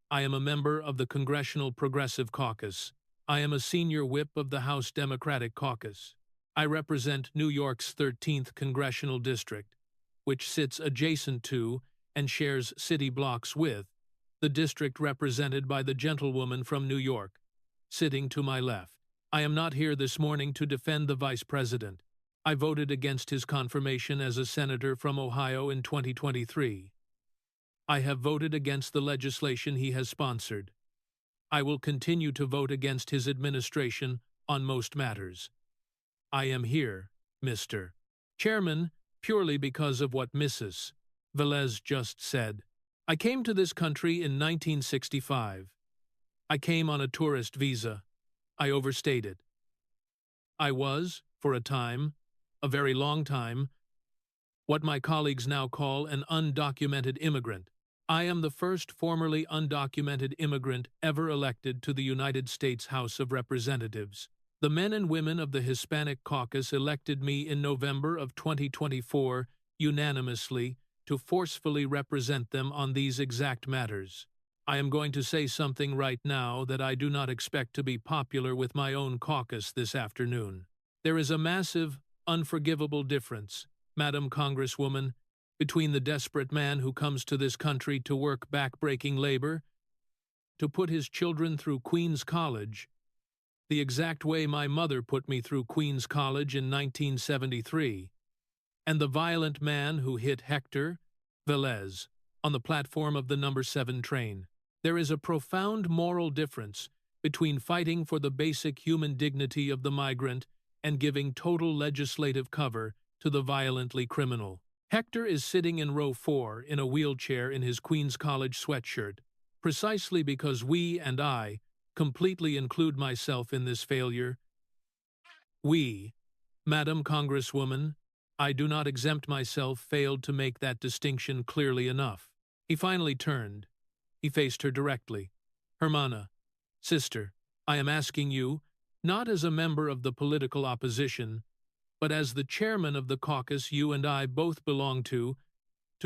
I am a member of the Congressional Progressive Caucus. I am a senior whip of the House Democratic Caucus. I represent New York's 13th Congressional District, which sits adjacent to and shares city blocks with the district represented by the gentlewoman from New York, sitting to my left. I am not here this morning to defend the Vice President. I voted against his confirmation as a senator from Ohio in 2023. I have voted against the legislation he has sponsored. I will continue to vote against his administration on most matters. I am here, Mr. Chairman, purely because of what Mrs. Velez just said. I came to this country in 1965. I came on a tourist visa. I overstayed it. I was, for a time, a very long time, what my colleagues now call an undocumented immigrant. I am the first formerly undocumented immigrant ever elected to the United States House of Representatives. The men and women of the Hispanic Caucus elected me in November of 2024 unanimously to forcefully represent them on these exact matters. I am going to say something right now that I do not expect to be popular with my own caucus this afternoon. There is a massive, unforgivable difference, Madam Congresswoman, between the desperate man who comes to this country to work back-breaking labor, to put his children through Queens College, the exact way my mother put me through Queens College in 1973, and the violent man who hit Hector Velez on the platform of the number 7 train. There is a profound moral difference between fighting for the basic human dignity of the migrant and giving total legislative cover to the violently criminal. Hector is sitting in row 4 in a wheelchair in his Queens College sweatshirt, precisely because we and I completely include myself in this failure. We, Madam Congresswoman, I do not exempt myself, failed to make that distinction clearly enough. He finally turned. He faced her directly. Hermana, sister, I am asking you, not as a member of the political opposition, but as the chairman of the caucus you and I both belong to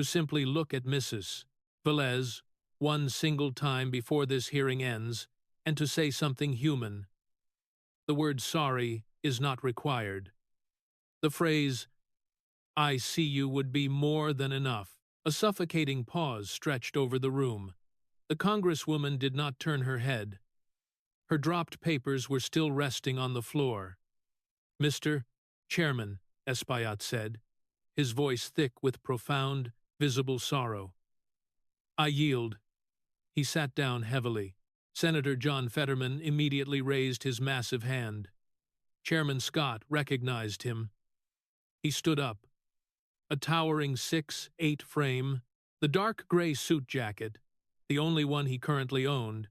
simply look at Mrs. Velez one single time before this hearing ends and to say something human. The word sorry is not required. The phrase, I see you, would be more than enough. A suffocating pause stretched over the room. The Congresswoman did not turn her head. Her dropped papers were still resting on the floor. Mr. Chairman, Espaillat said, his voice thick with profound, visible sorrow. I yield. He sat down heavily. Senator John Fetterman immediately raised his massive hand. Chairman Scott recognized him. He stood up. A towering 6'8" frame, the dark gray suit jacket, the only one he currently owned,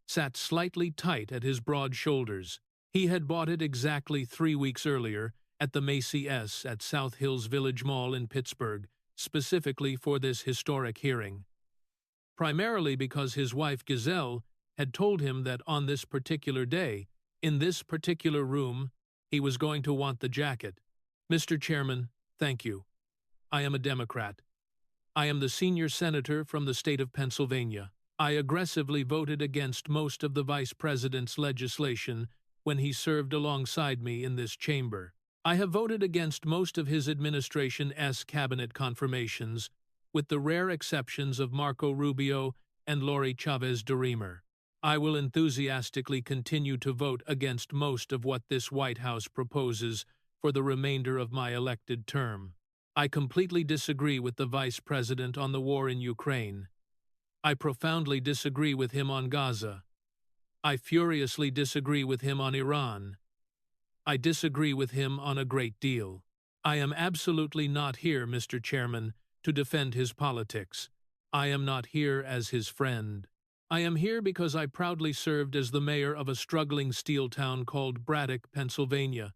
sat slightly tight at his broad shoulders. He had bought it exactly 3 weeks earlier at the Macy's at South Hills Village Mall in Pittsburgh, specifically for this historic hearing. primarily because his wife Giselle had told him that on this particular day, in this particular room, he was going to want the jacket. Mr. Chairman, thank you. I am a Democrat. I am the senior senator from the state of Pennsylvania. I aggressively voted against most of the vice president's legislation when he served alongside me in this chamber. I have voted against most of his administration's cabinet confirmations, with the rare exceptions of Marco Rubio and Lori Chavez DeRemer. I will enthusiastically continue to vote against most of what this White House proposes for the remainder of my elected term. I completely disagree with the Vice President on the war in Ukraine. I profoundly disagree with him on Gaza. I furiously disagree with him on Iran. I disagree with him on a great deal. I am absolutely not here, Mr. Chairman, to defend his politics. I am not here as his friend. I am here because I proudly served as the mayor of a struggling steel town called Braddock, Pennsylvania,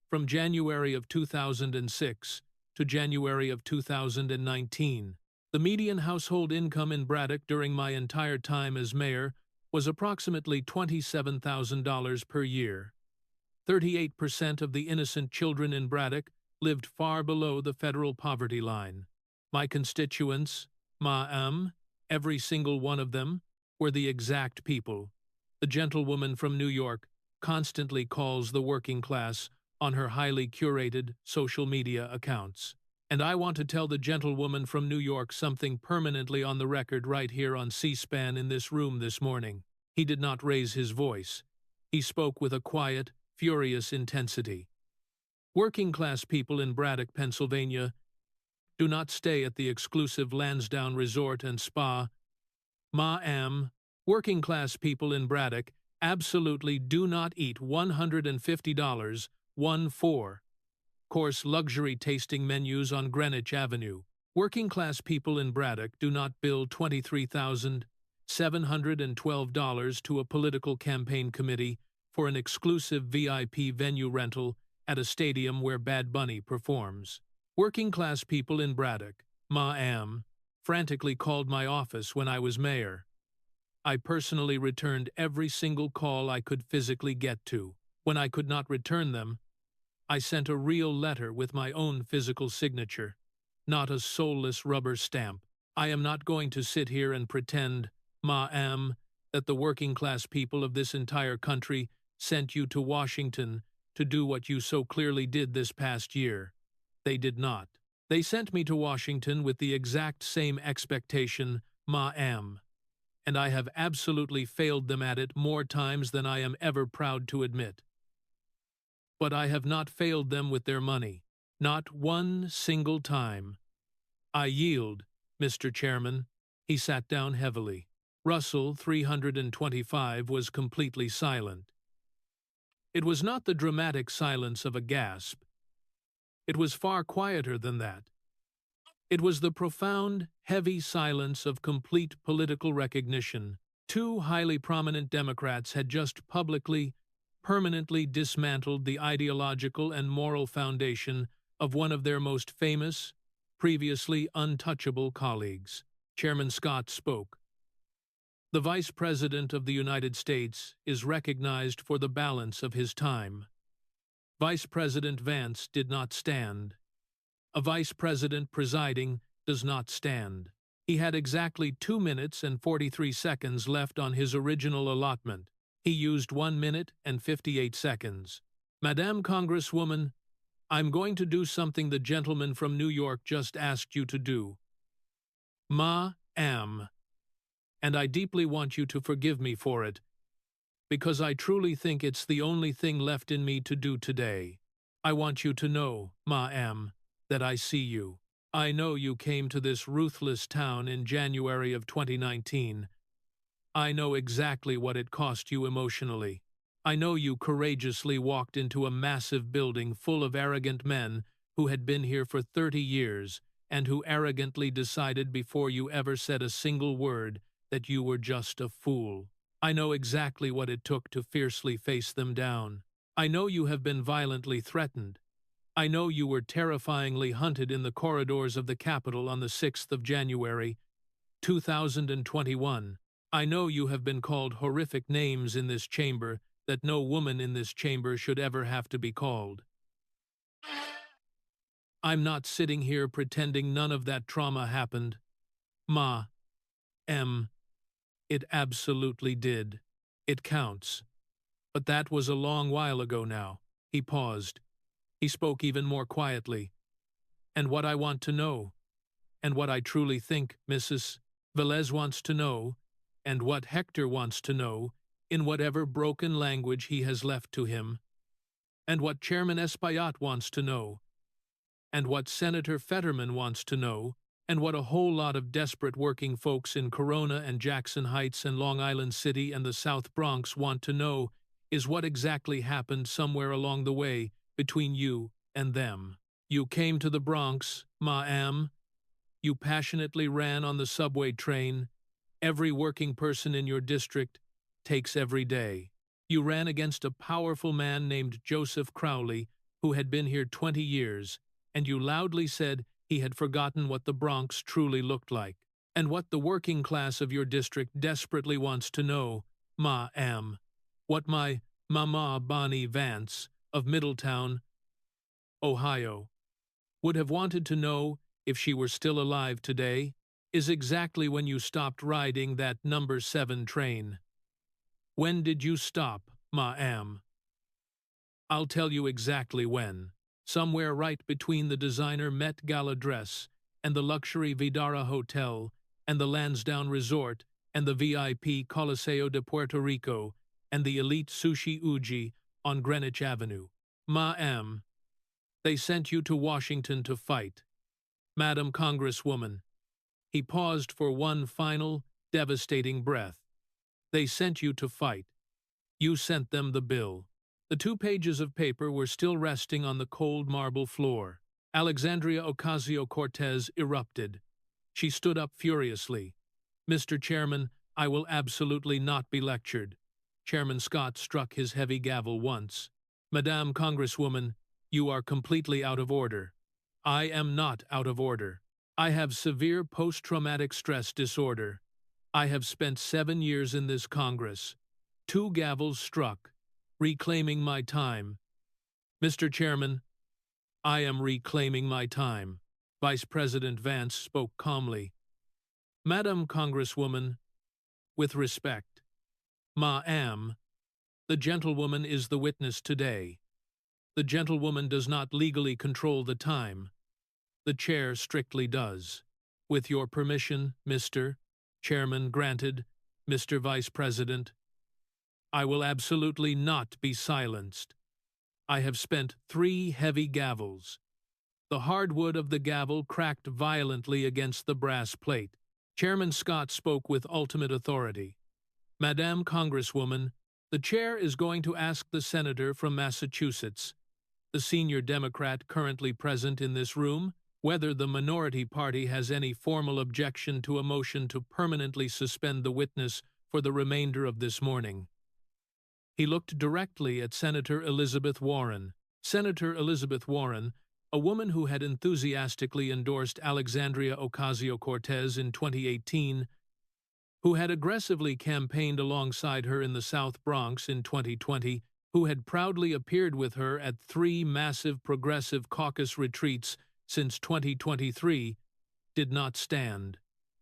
from January of 2006 to January of 2019. The median household income in Braddock during my entire time as mayor was approximately $27,000 per year. 38% of the innocent children in Braddock lived far below the federal poverty line. My constituents, every single one of them, were the exact people the gentlewoman from New York constantly calls the working class on her highly curated social media accounts. And I want to tell the gentlewoman from New York something permanently on the record right here on C-SPAN in this room this morning. He did not raise his voice. He spoke with a quiet, furious intensity. Working-class people in Braddock, Pennsylvania, do not stay at the exclusive Lansdowne Resort and Spa. Working-class people in Braddock absolutely do not eat $150, course luxury tasting menus on Greenwich Avenue. Working-class people in Braddock do not bill $23,712 to a political campaign committee for an exclusive VIP venue rental at a stadium where Bad Bunny performs. Working-class people in Braddock, frantically called my office when I was mayor. I personally returned every single call I could physically get to. When I could not return them, I sent a real letter with my own physical signature, not a soulless rubber stamp. I am not going to sit here and pretend, that the working-class people of this entire country sent you to Washington to do what you so clearly did this past year. They did not. They sent me to Washington with the exact same expectation, and I have absolutely failed them at it more times than I am ever proud to admit. But I have not failed them with their money. Not one single time. I yield, Mr. Chairman. He sat down heavily. Russell 325 was completely silent. It was not the dramatic silence of a gasp. It was far quieter than that. It was the profound, heavy silence of complete political recognition. Two highly prominent Democrats had just publicly, permanently dismantled the ideological and moral foundation of one of their most famous, previously untouchable colleagues. Chairman Scott spoke. The Vice President of the United States is recognized for the balance of his time. Vice President Vance did not stand. A Vice President presiding does not stand. He had exactly 2 minutes and 43 seconds left on his original allotment. He used 1 minute and 58 seconds. Madam Congresswoman, I'm going to do something the gentleman from New York just asked you to do. And I deeply want you to forgive me for it, because I truly think it's the only thing left in me to do today. I want you to know, that I see you. I know you came to this ruthless town in January of 2019. I know exactly what it cost you emotionally. I know you courageously walked into a massive building full of arrogant men who had been here for 30 years and who arrogantly decided before you ever said a single word that you were just a fool. I know exactly what it took to fiercely face them down. I know you have been violently threatened. I know you were terrifyingly hunted in the corridors of the Capitol on the 6th of January, 2021. I know you have been called horrific names in this chamber that no woman in this chamber should ever have to be called. I'm not sitting here pretending none of that trauma happened. It absolutely did. It counts. But that was a long while ago now. He paused. He spoke even more quietly. And what I want to know, and what I truly think Mrs. Velez wants to know, and what Hector wants to know, in whatever broken language he has left to him, and what Chairman Espaillat wants to know, and what Senator Fetterman wants to know, and what a whole lot of desperate working folks in Corona and Jackson Heights and Long Island City and the South Bronx want to know is what exactly happened somewhere along the way between you and them. You came to the Bronx, ma'am. You passionately ran on the subway train. Every working person in your district takes every day. You ran against a powerful man named Joseph Crowley, who had been here 20 years, and you loudly said he had forgotten what the Bronx truly looked like, and what the working class of your district desperately wants to know, ma'am. What my Mama Bonnie Vance of Middletown, Ohio, would have wanted to know if she were still alive today is exactly when you stopped riding that number 7 train. When did you stop, ma'am? I'll tell you exactly when. Somewhere right between the designer Met Gala dress and the luxury Vidara Hotel and the Lansdowne Resort and the VIP Coliseo de Puerto Rico and the elite Sushi Uji on Greenwich Avenue. Ma'am, they sent you to Washington to fight. Madam Congresswoman. He paused for one final, devastating breath. They sent you to fight. You sent them the bill. The 2 pages of paper were still resting on the cold marble floor. Alexandria Ocasio-Cortez erupted. She stood up furiously. Mr. Chairman, I will absolutely not be lectured. Chairman Scott struck his heavy gavel once. Madame Congresswoman, you are completely out of order. I am not out of order. I have severe post-traumatic stress disorder. I have spent 7 years in this Congress. 2 gavels struck. Reclaiming my time. Mr. Chairman, I am reclaiming my time. Vice President Vance spoke calmly. Madam Congresswoman, with respect. Ma'am, the gentlewoman is the witness today. The gentlewoman does not legally control the time. The chair strictly does. With your permission, Mr. Chairman, granted, Mr. Vice President. I will absolutely not be silenced. I have spent 3 heavy gavels. The hardwood of the gavel cracked violently against the brass plate. Chairman Scott spoke with ultimate authority. Madame Congresswoman, the chair is going to ask the senator from Massachusetts, the senior Democrat currently present in this room, whether the minority party has any formal objection to a motion to permanently suspend the witness for the remainder of this morning. He looked directly at Senator Elizabeth Warren. Senator Elizabeth Warren, a woman who had enthusiastically endorsed Alexandria Ocasio-Cortez in 2018, who had aggressively campaigned alongside her in the South Bronx in 2020, who had proudly appeared with her at 3 massive progressive caucus retreats since 2023, did not stand.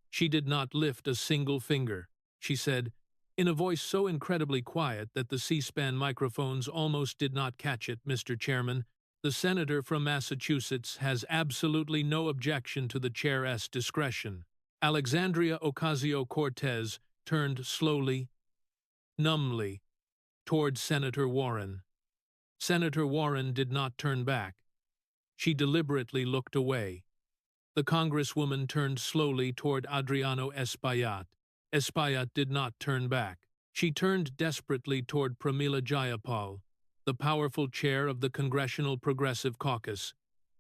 She did not lift a single finger. She said, in a voice so incredibly quiet that the C-SPAN microphones almost did not catch it, Mr. Chairman, the senator from Massachusetts has absolutely no objection to the chair's discretion. Alexandria Ocasio-Cortez turned slowly, numbly, toward Senator Warren. Senator Warren did not turn back. She deliberately looked away. The Congresswoman turned slowly toward Adriano Espaillat. Espaillat did not turn back. She turned desperately toward Pramila Jayapal, the powerful chair of the Congressional Progressive Caucus,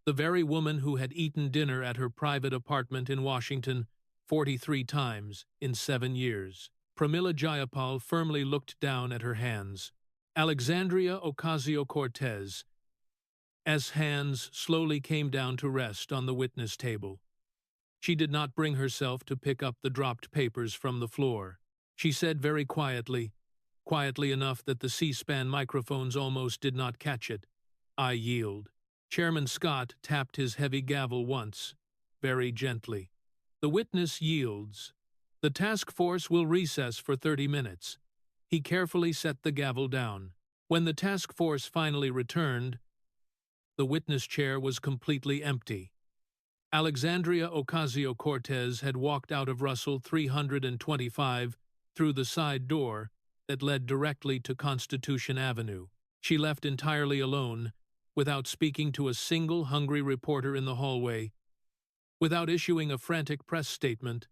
the very woman who had eaten dinner at her private apartment in Washington 43 times in 7 years. Pramila Jayapal firmly looked down at her hands. Alexandria Ocasio-Cortez, as hands slowly came down to rest on the witness table. She did not bring herself to pick up the dropped papers from the floor. She said very quietly, quietly enough that the C-SPAN microphones almost did not catch it, "I yield." Chairman Scott tapped his heavy gavel once, very gently. "The witness yields. The task force will recess for 30 minutes. He carefully set the gavel down. When the task force finally returned, the witness chair was completely empty. Alexandria Ocasio-Cortez had walked out of Russell 325 through the side door that led directly to Constitution Avenue. She left entirely alone, without speaking to a single hungry reporter in the hallway, without issuing a frantic press statement,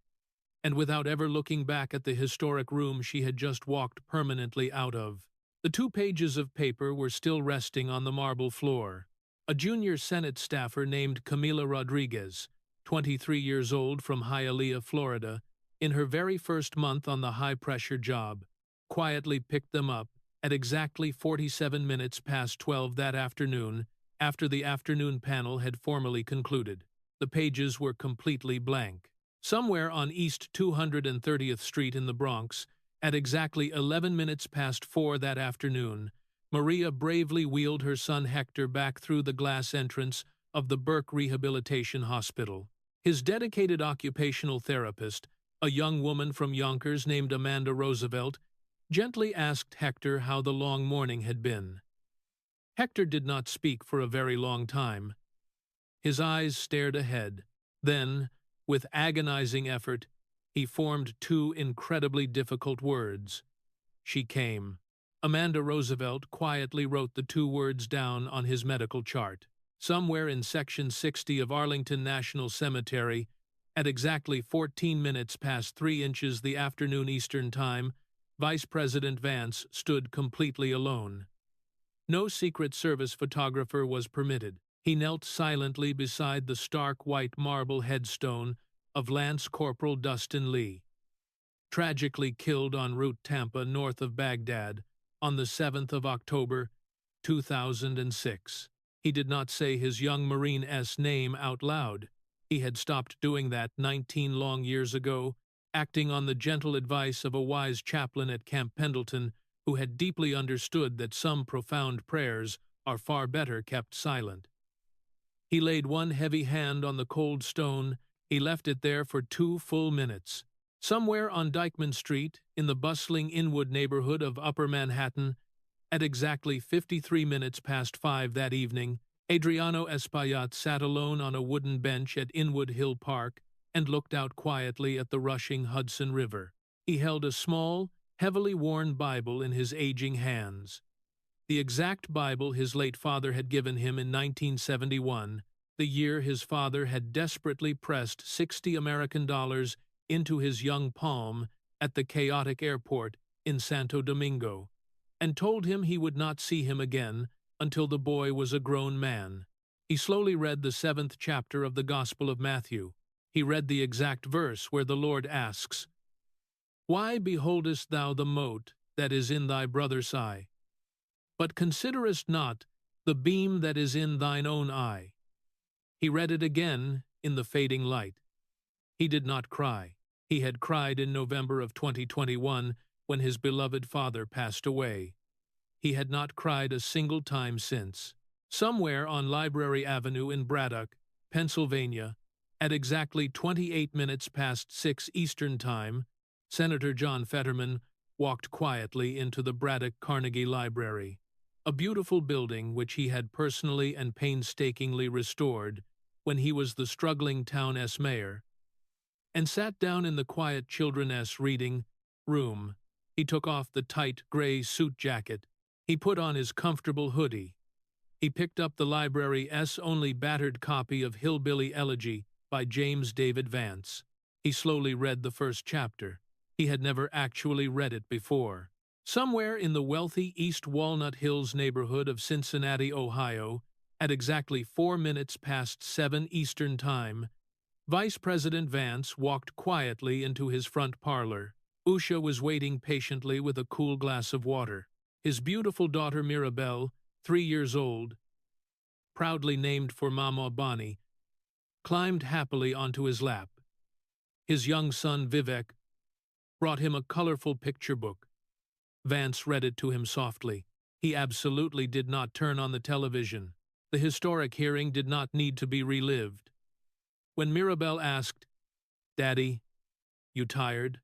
and without ever looking back at the historic room she had just walked permanently out of. The 2 pages of paper were still resting on the marble floor. A junior Senate staffer named Camila Rodriguez, 23 years old, from Hialeah, Florida, in her very first month on the high-pressure job, quietly picked them up at exactly 47 minutes past 12 that afternoon, after the afternoon panel had formally concluded. The pages were completely blank. Somewhere on East 230th Street in the Bronx, at exactly 11 minutes past 4 that afternoon, Maria bravely wheeled her son Hector back through the glass entrance of the Burke Rehabilitation Hospital. His dedicated occupational therapist, a young woman from Yonkers named Amanda Roosevelt, gently asked Hector how the long morning had been. Hector did not speak for a very long time. His eyes stared ahead. Then, with agonizing effort, he formed 2 incredibly difficult words. She came. Amanda Roosevelt quietly wrote the 2 words down on his medical chart. Somewhere in Section 60 of Arlington National Cemetery, at exactly 14 minutes past 3 inches the afternoon Eastern Time, Vice President Vance stood completely alone. No Secret Service photographer was permitted. He knelt silently beside the stark white marble headstone of Lance Corporal Dustin Lee, tragically killed en route Tampa north of Baghdad on the 7th of October, 2006. He did not say his young Marine's name out loud. He had stopped doing that 19 long years ago, acting on the gentle advice of a wise chaplain at Camp Pendleton who had deeply understood that some profound prayers are far better kept silent. He laid one heavy hand on the cold stone. He left it there for 2 full minutes. Somewhere on Dyckman Street, in the bustling Inwood neighborhood of Upper Manhattan, at exactly 53 minutes past 5 that evening, Adriano Espaillat sat alone on a wooden bench at Inwood Hill Park and looked out quietly at the rushing Hudson River. He held a small, heavily worn Bible in his aging hands. The exact Bible his late father had given him in 1971, the year his father had desperately pressed $60 American into his young palm at the chaotic airport in Santo Domingo, and told him he would not see him again until the boy was a grown man. He slowly read the 7th chapter of the Gospel of Matthew. He read the exact verse where the Lord asks, "Why beholdest thou the mote that is in thy brother's eye, but considerest not the beam that is in thine own eye?" He read it again in the fading light. He did not cry. He had cried in November of 2021 when his beloved father passed away. He had not cried a single time since. Somewhere on Library Avenue in Braddock, Pennsylvania, at exactly 28 minutes past 6 Eastern Time, Senator John Fetterman walked quietly into the Braddock Carnegie Library, a beautiful building which he had personally and painstakingly restored when he was the struggling town-s mayor, and sat down in the quiet children's reading room. He took off the tight gray suit jacket. He put on his comfortable hoodie. He picked up the library's only battered copy of Hillbilly Elegy by James David Vance. He slowly read the first chapter. He had never actually read it before. Somewhere in the wealthy East Walnut Hills neighborhood of Cincinnati, Ohio, at exactly 4 minutes past 7 Eastern Time, Vice President Vance walked quietly into his front parlor. Usha was waiting patiently with a cool glass of water. His beautiful daughter Mirabelle, 3 years old, proudly named for Mama Bonnie, climbed happily onto his lap. His young son, Vivek, brought him a colorful picture book. Vance read it to him softly. He absolutely did not turn on the television. The historic hearing did not need to be relived. When Mirabel asked, "Daddy, you tired?"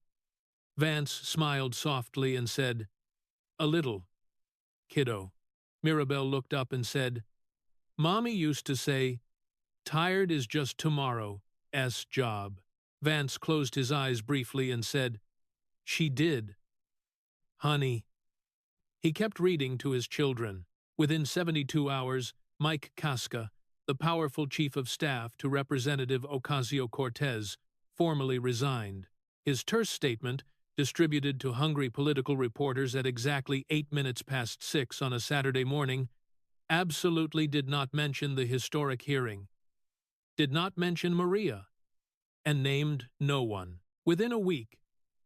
Vance smiled softly and said, "A little, kiddo." Mirabel looked up and said, "Mommy used to say, tired is just tomorrow's job." Vance closed his eyes briefly and said, "She did, honey." He kept reading to his children. Within 72 hours, Mike Casca, the powerful chief of staff to Representative Ocasio-Cortez, formally resigned. His terse statement, distributed to hungry political reporters at exactly 8 minutes past 6 on a Saturday morning, absolutely did not mention the historic hearing, did not mention Maria, and named no one. Within a week,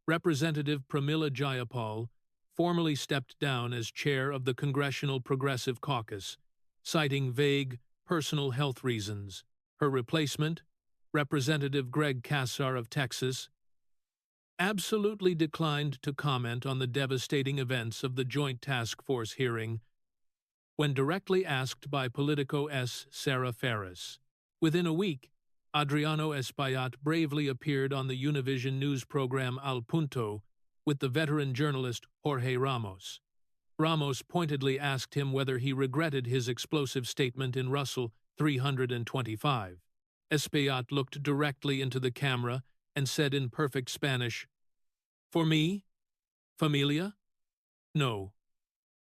Representative Pramila Jayapal formally stepped down as chair of the Congressional Progressive Caucus, citing vague personal health reasons. Her replacement, Representative Greg Casar of Texas, absolutely declined to comment on the devastating events of the Joint Task Force hearing when directly asked by Politico's Sarah Ferris. Within a week, Adriano Espaillat bravely appeared on the Univision news program Al Punto with the veteran journalist Jorge Ramos. Ramos pointedly asked him whether he regretted his explosive statement in Russell 325. Espaillat looked directly into the camera and said in perfect Spanish, "For me? Familia? No.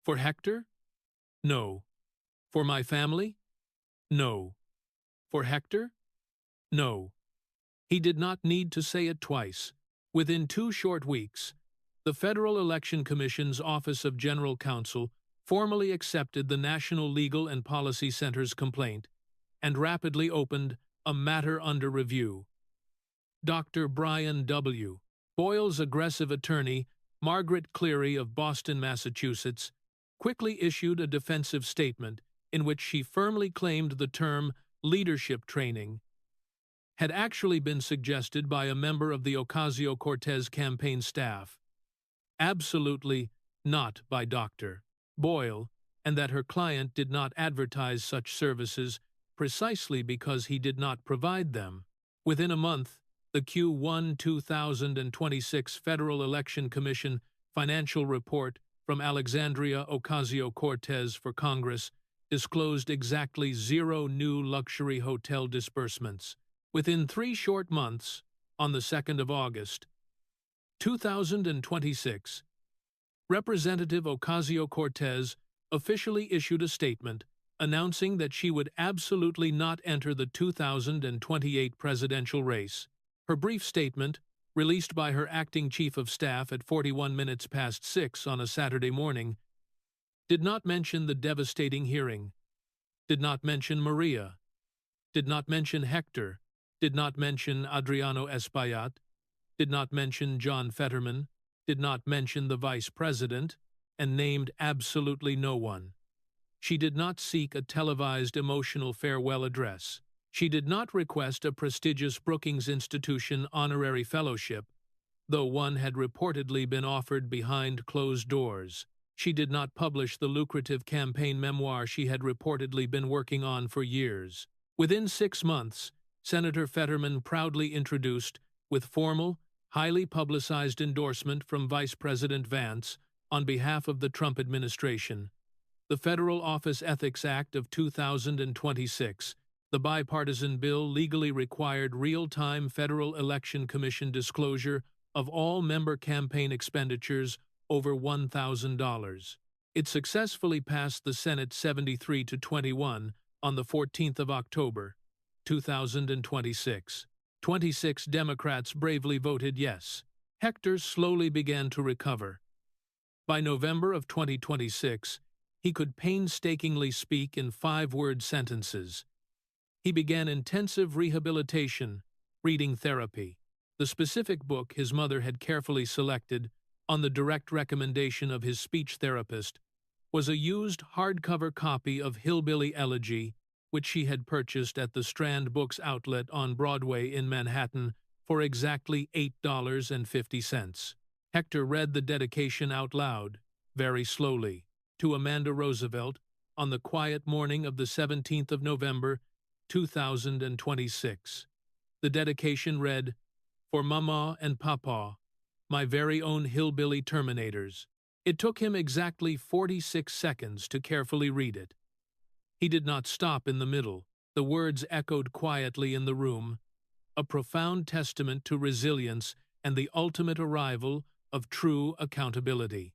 For Hector? No. For my family? No. For Hector? No." He did not need to say it twice. Within 2 short weeks, the Federal Election Commission's Office of General Counsel formally accepted the National Legal and Policy Center's complaint and rapidly opened a matter under review. Dr. Brian W. Boyle's aggressive attorney, Margaret Cleary of Boston, Massachusetts, quickly issued a defensive statement in which she firmly claimed the term leadership training had actually been suggested by a member of the Ocasio-Cortez campaign staff, absolutely not by Dr. Boyle, and that her client did not advertise such services precisely because he did not provide them. Within a month, the Q1 2026 Federal Election Commission financial report from Alexandria Ocasio-Cortez for Congress disclosed exactly 0 new luxury hotel disbursements. Within 3 short months, on the 2nd of August, 2026, Representative Ocasio-Cortez officially issued a statement announcing that she would absolutely not enter the 2028 presidential race. Her brief statement, released by her acting chief of staff at 41 minutes past 6 on a Saturday morning, did not mention the devastating hearing, did not mention Maria, did not mention Hector, did not mention Adriano Espaillat, did not mention John Fetterman, did not mention the vice president, and named absolutely no one. She did not seek a televised emotional farewell address. She did not request a prestigious Brookings Institution honorary fellowship, though one had reportedly been offered behind closed doors. She did not publish the lucrative campaign memoir she had reportedly been working on for years. Within 6 months, Senator Fetterman proudly introduced, with formal, highly publicized endorsement from Vice President Vance on behalf of the Trump administration, the Federal Office Ethics Act of 2026. The bipartisan bill legally required real-time Federal Election Commission disclosure of all member campaign expenditures over $1,000. It successfully passed the Senate 73-21 on the 14th of October, 2026. 26 Democrats bravely voted yes. Hector slowly began to recover. By November of 2026, he could painstakingly speak in 5-word sentences. He began intensive rehabilitation, reading therapy. The specific book his mother had carefully selected, on the direct recommendation of his speech therapist, was a used hardcover copy of Hillbilly Elegy, which she had purchased at the Strand Books outlet on Broadway in Manhattan for exactly $8.50. Hector read the dedication out loud, very slowly, to Amanda Roosevelt on the quiet morning of the 17th of November, 2026. The dedication read, "For Mama and Papa, my very own hillbilly Terminators." It took him exactly 46 seconds to carefully read it. He did not stop in the middle. The words echoed quietly in the room, a profound testament to resilience and the ultimate arrival of true accountability.